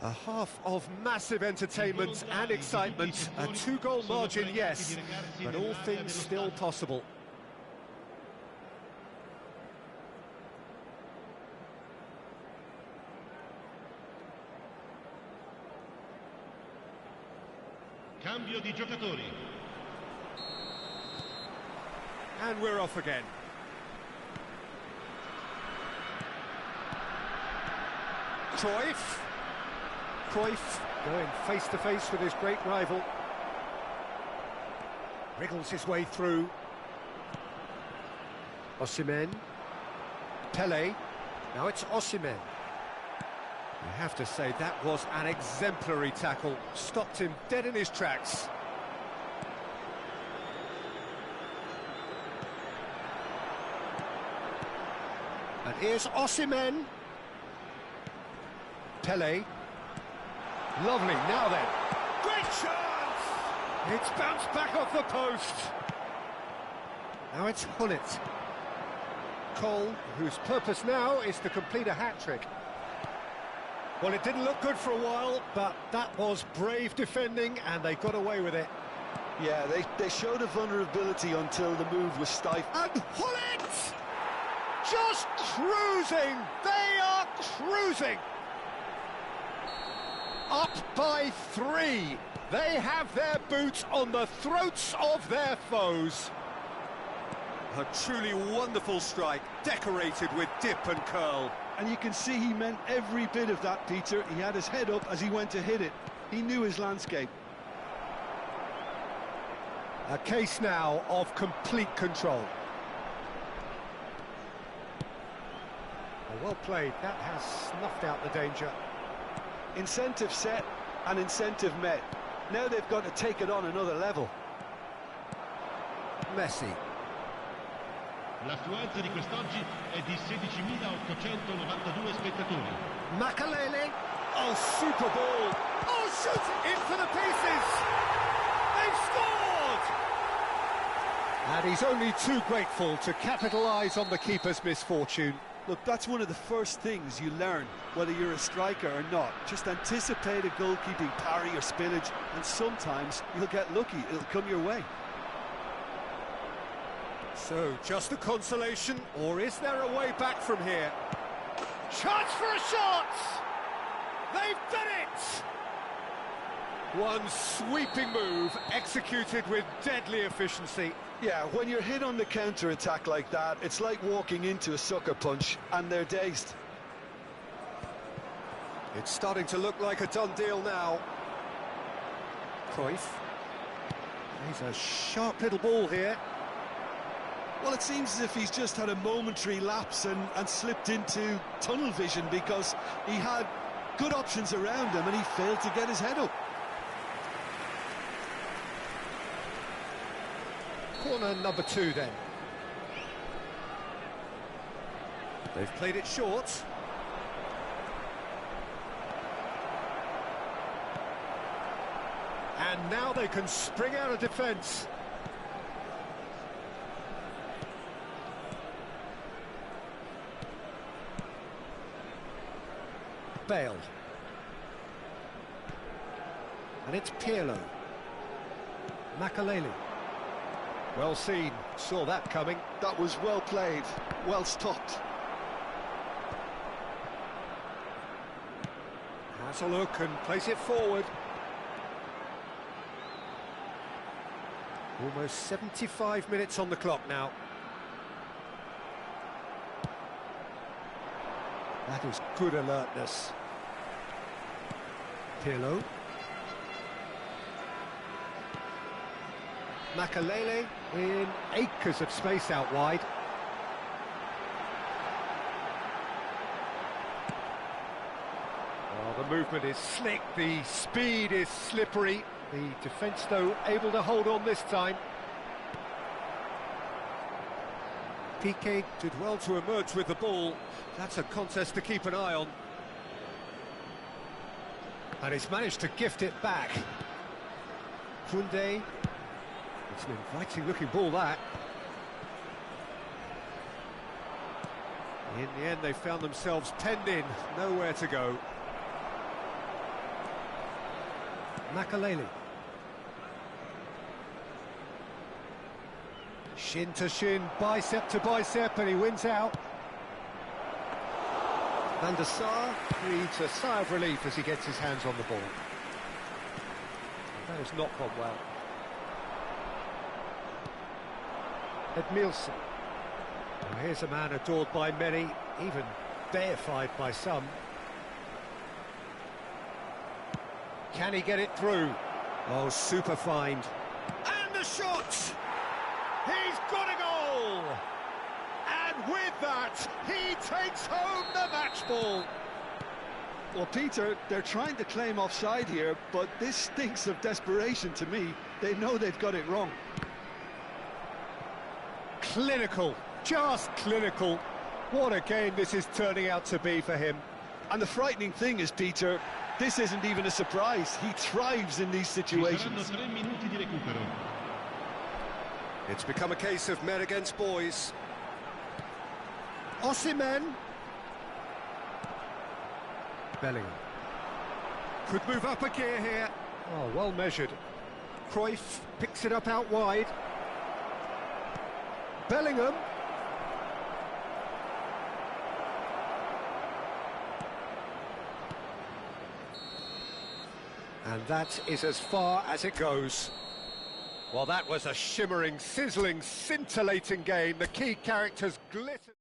Speaker 1: A half of massive entertainment and excitement. A two-goal margin, yes, but all things still possible.
Speaker 3: Cambio di giocatori.
Speaker 1: And we're off again. Cruyff. Cruyff going face-to-face with his great rival. Wriggles his way through. Osimhen. Pele. Now it's Osimhen. You have to say that was an exemplary tackle. Stopped him dead in his tracks. And here's Osimhen. Pele. Lovely, now then. Great chance! It's bounced back off the post. Now it's Gullit. Cole, whose purpose now is to complete a hat-trick. Well, it didn't look good for a while, but that was brave defending, and they got away with it.
Speaker 2: Yeah, they showed a vulnerability until the move was stifled.
Speaker 1: And Gullit! Just cruising! They are cruising! Up by 3. They have their boots on the throats of their foes. A truly wonderful strike, decorated with dip and curl.
Speaker 2: And you can see he meant every bit of that, Peter. He had his head up as he went to hit it. He knew his landscape.
Speaker 1: A case now of complete control. Well played, that has snuffed out the danger.
Speaker 2: Incentive set and incentive met. Now they've got to take it on another level.
Speaker 1: Messi.
Speaker 3: L'affluenza di quest'oggi è di 16.892 spettatori.
Speaker 1: Makalele. Oh, super ball. Oh, shoot! In for the pieces! They've scored! And he's only too grateful to capitalise on the keeper's misfortune.
Speaker 2: Look, that's one of the first things you learn, whether you're a striker or not. Just anticipate a goalkeeping parry or spillage, and sometimes you'll get lucky, it'll come your way.
Speaker 1: So, just a consolation, or is there a way back from here? Chance for a shot! They've done it! One sweeping move, executed with deadly efficiency.
Speaker 2: Yeah, when you're hit on the counter-attack like that, it's like walking into a sucker punch, and they're dazed.
Speaker 1: It's starting to look like a done deal now. Cruyff. He's a sharp little ball here.
Speaker 2: Well, it seems as if he's just had a momentary lapse and slipped into tunnel vision, because he had good options around him and he failed to get his head up.
Speaker 1: Corner number 2 then. They've played it short. And now they can spring out of defence. Bale. And it's Pirlo. Makaleli. Well seen, saw that coming.
Speaker 2: That was well played, well stopped.
Speaker 1: Has a look and plays it forward. Almost 75 minutes on the clock now. That is good alertness. Pirlo. Makaleli in acres of space out wide. Well, the movement is slick, the speed is slippery. The defence, though, able to hold on this time. Piqué did well to emerge with the ball. That's a contest to keep an eye on. And he's managed to gift it back. Koundé. It's an inviting-looking ball, that. In the end, they found themselves penned in, nowhere to go. Makaleli. Shin to shin, bicep to bicep, and he wins out. Van der Sar breathes a sigh of relief as he gets his hands on the ball. That has not gone well. Edmilson. Well, here's a man adored by many, even deified by some. Can he get it through? Oh, super find. And the shot! He's got a goal! And with that, he takes home the match ball.
Speaker 2: Well, Peter, they're trying to claim offside here, but this stinks of desperation to me. They know they've got it wrong.
Speaker 1: Clinical, just clinical. What a game this is turning out to be for him.
Speaker 2: And the frightening thing is, Peter, this isn't even a surprise. He thrives in these situations.
Speaker 1: It's become a case of men against boys. Osimhen. Bellingham. Could move up a gear here. Oh, well measured. Cruyff picks it up out wide. Bellingham. And that is as far as it goes. Well, that was a shimmering, sizzling, scintillating game. The key characters glittered.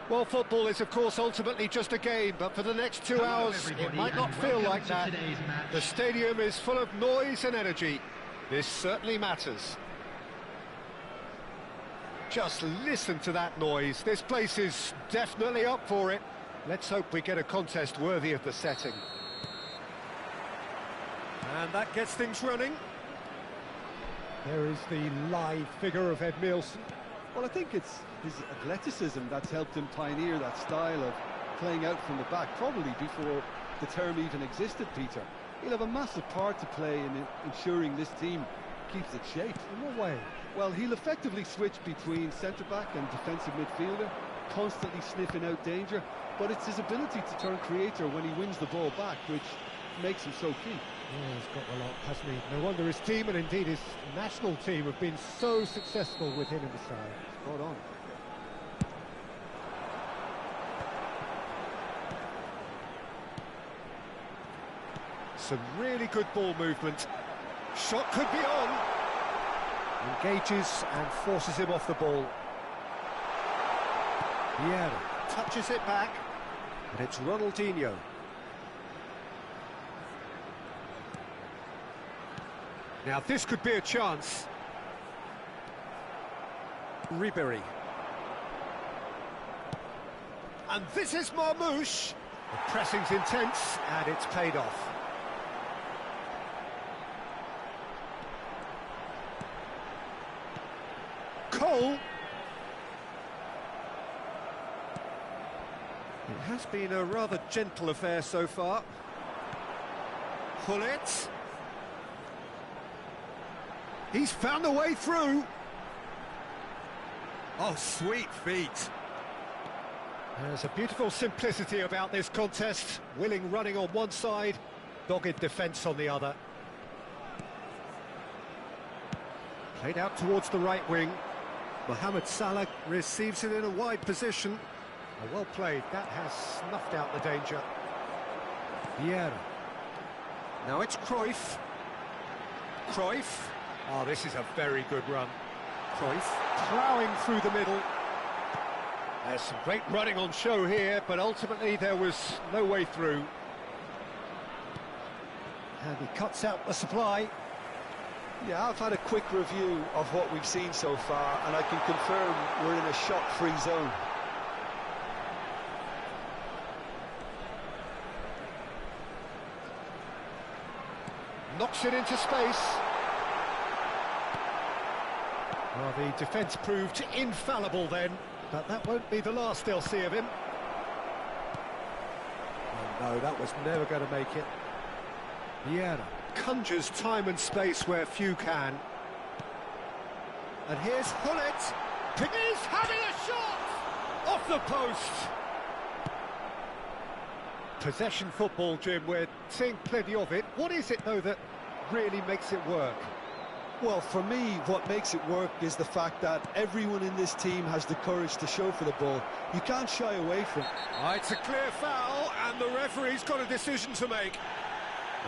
Speaker 1: Well, football is, of course, ultimately just a game, but for the next 2 hours, it might not feel like that. The stadium is full of noise and energy. This certainly matters. Just listen to that noise. This place is definitely up for it. Let's hope we get a contest worthy of the setting. And that gets things running. There is the live figure of Ed Milson.
Speaker 2: Well, I think it's his athleticism that's helped him pioneer that style of playing out from the back, probably before the term even existed, Peter. He'll have a massive part to play in ensuring this team keeps its shape.
Speaker 1: In what way?
Speaker 2: Well, he'll effectively switch between centre-back and defensive midfielder, constantly sniffing out danger, but it's his ability to turn creator when he wins the ball back, which makes him so key.
Speaker 1: Yeah, he's got a lot, hasn't he? No wonder his team, and indeed his national team, have been so successful with him in the side. Spot on. Some really good ball movement. Shot could be on. Engages and forces him off the ball. Vieira touches it back, and it's Ronaldinho. Now this could be a chance. Ribéry. And this is Marmoush. The pressing's intense, and it's paid off. Cole. It has been a rather gentle affair so far. Gullit. He's found a way through. Oh, sweet feet. There's a beautiful simplicity about this contest. Willing running on one side, dogged defence on the other. Played out towards the right wing. Mohamed Salah receives it in a wide position. Oh, well played. That has snuffed out the danger. Vieira. Now it's Cruyff. Cruyff. Oh, this is a very good run. Cruyff ploughing through the middle. There's some great running on show here, but ultimately there was no way through. And he cuts out the supply.
Speaker 2: Yeah, I've had a quick review of what we've seen so far, and I can confirm we're in a shot-free zone.
Speaker 1: Knocks it into space. Well, the defence proved infallible then, but that won't be the last they'll see of him. Oh no, that was never going to make it. Vieira conjures time and space where few can. And here's Gullit. He's having a shot! Off the post! Possession football, Jim, we're seeing plenty of it. What is it, though, that really makes it work?
Speaker 2: Well, for me, what makes it work is the fact that everyone in this team has the courage to show for the ball. You can't shy away from it.
Speaker 1: Oh, it's a clear foul, and the referee's got a decision to make.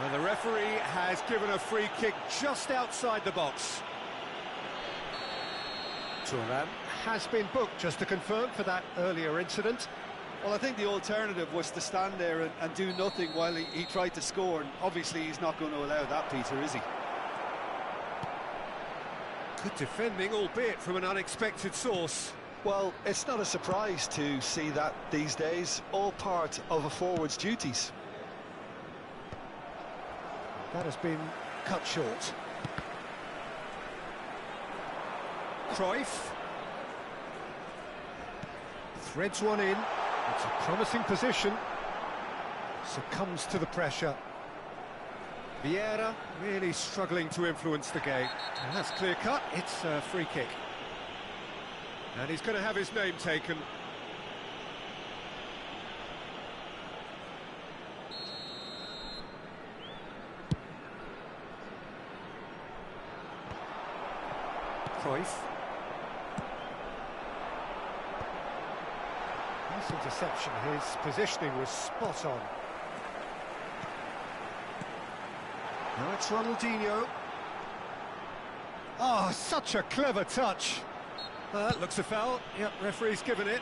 Speaker 1: And the referee has given a free kick just outside the box. Thuram has been booked, just to confirm, for that earlier incident.
Speaker 2: Well, I think the alternative was to stand there and do nothing while he tried to score, and obviously he's not going to allow that, Peter, is he?
Speaker 1: Good defending, albeit from an unexpected source.
Speaker 2: Well, it's not a surprise to see that these days, all part of a forward's duties.
Speaker 1: That has been cut short. Cruyff threads one in. It's a promising position. Succumbs to the pressure. Vieira really struggling to influence the game. And that's clear cut. It's a free kick. And he's going to have his name taken. Cruyff. Nice interception. His positioning was spot on. Now it's Ronaldinho. Oh, such a clever touch. That looks a foul. Yep, referee's given it.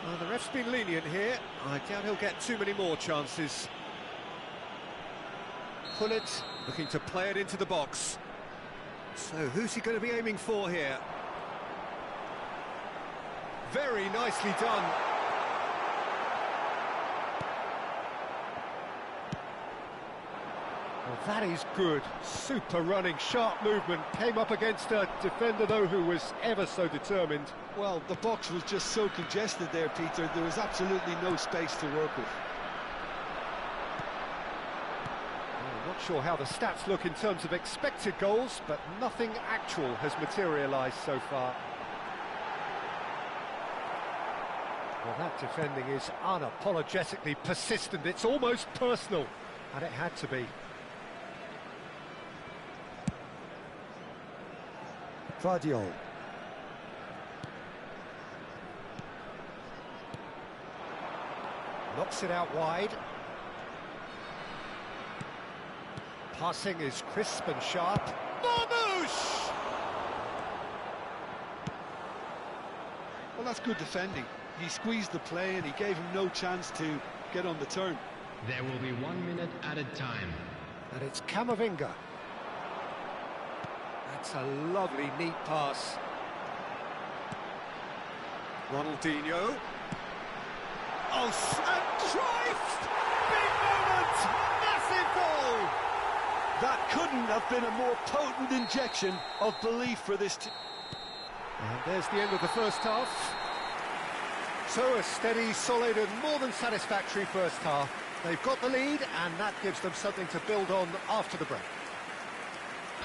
Speaker 1: Well, the ref's been lenient here. I doubt he'll get too many more chances. Pullet looking to play it into the box. So who's he going to be aiming for here? Very nicely done. Well, that is good. Super running, sharp movement. Came up against a defender, though, who was ever so determined.
Speaker 2: Well, the box was just so congested there, Peter. There was absolutely no space to work with.
Speaker 1: Well, not sure how the stats look in terms of expected goals, but nothing actual has materialised so far. Well, that defending is unapologetically persistent. It's almost personal, and it had to be. Vardiol. Knocks it out wide. Passing is crisp and sharp. Marmoush!
Speaker 2: Well, that's good defending. He squeezed the play and he gave him no chance to get on the turn.
Speaker 3: There will be 1 minute added time.
Speaker 1: And it's Camavinga. That's a lovely, neat pass. Ronaldinho. Oh, and Cruyff! Big moment! Massive goal!
Speaker 2: That couldn't have been a more potent injection of belief for this team.
Speaker 1: And there's the end of the first half. So a steady, solid and more than satisfactory first half. They've got the lead and that gives them something to build on after the break.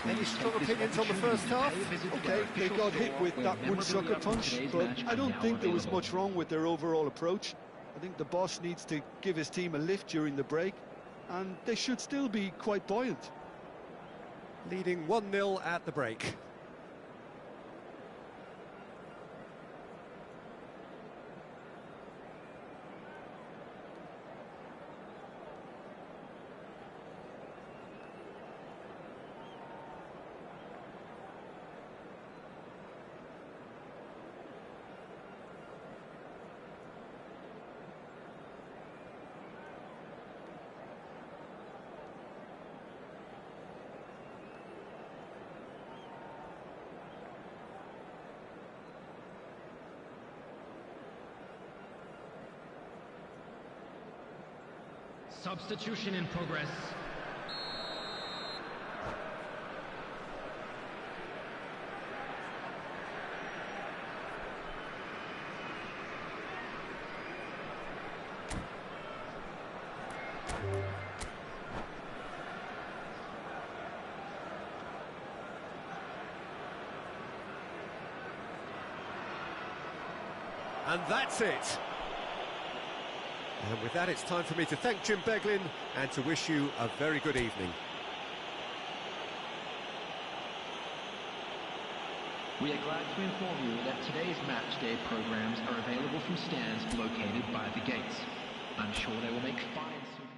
Speaker 1: Any strong opinions on the first half?
Speaker 2: Okay, they got hit with that one sucker punch, but I don't think there was much wrong with their overall approach. I think the boss needs to give his team a lift during the break, and they should still be quite buoyant.
Speaker 1: Leading 1-0 at the break.
Speaker 3: Substitution in progress.
Speaker 1: And that's it. And with that, it's time for me to thank Jim Beglin and to wish you a very good evening.
Speaker 5: We are glad to inform you that today's match day programs are available from stands located by the gates. I'm sure they will make fine...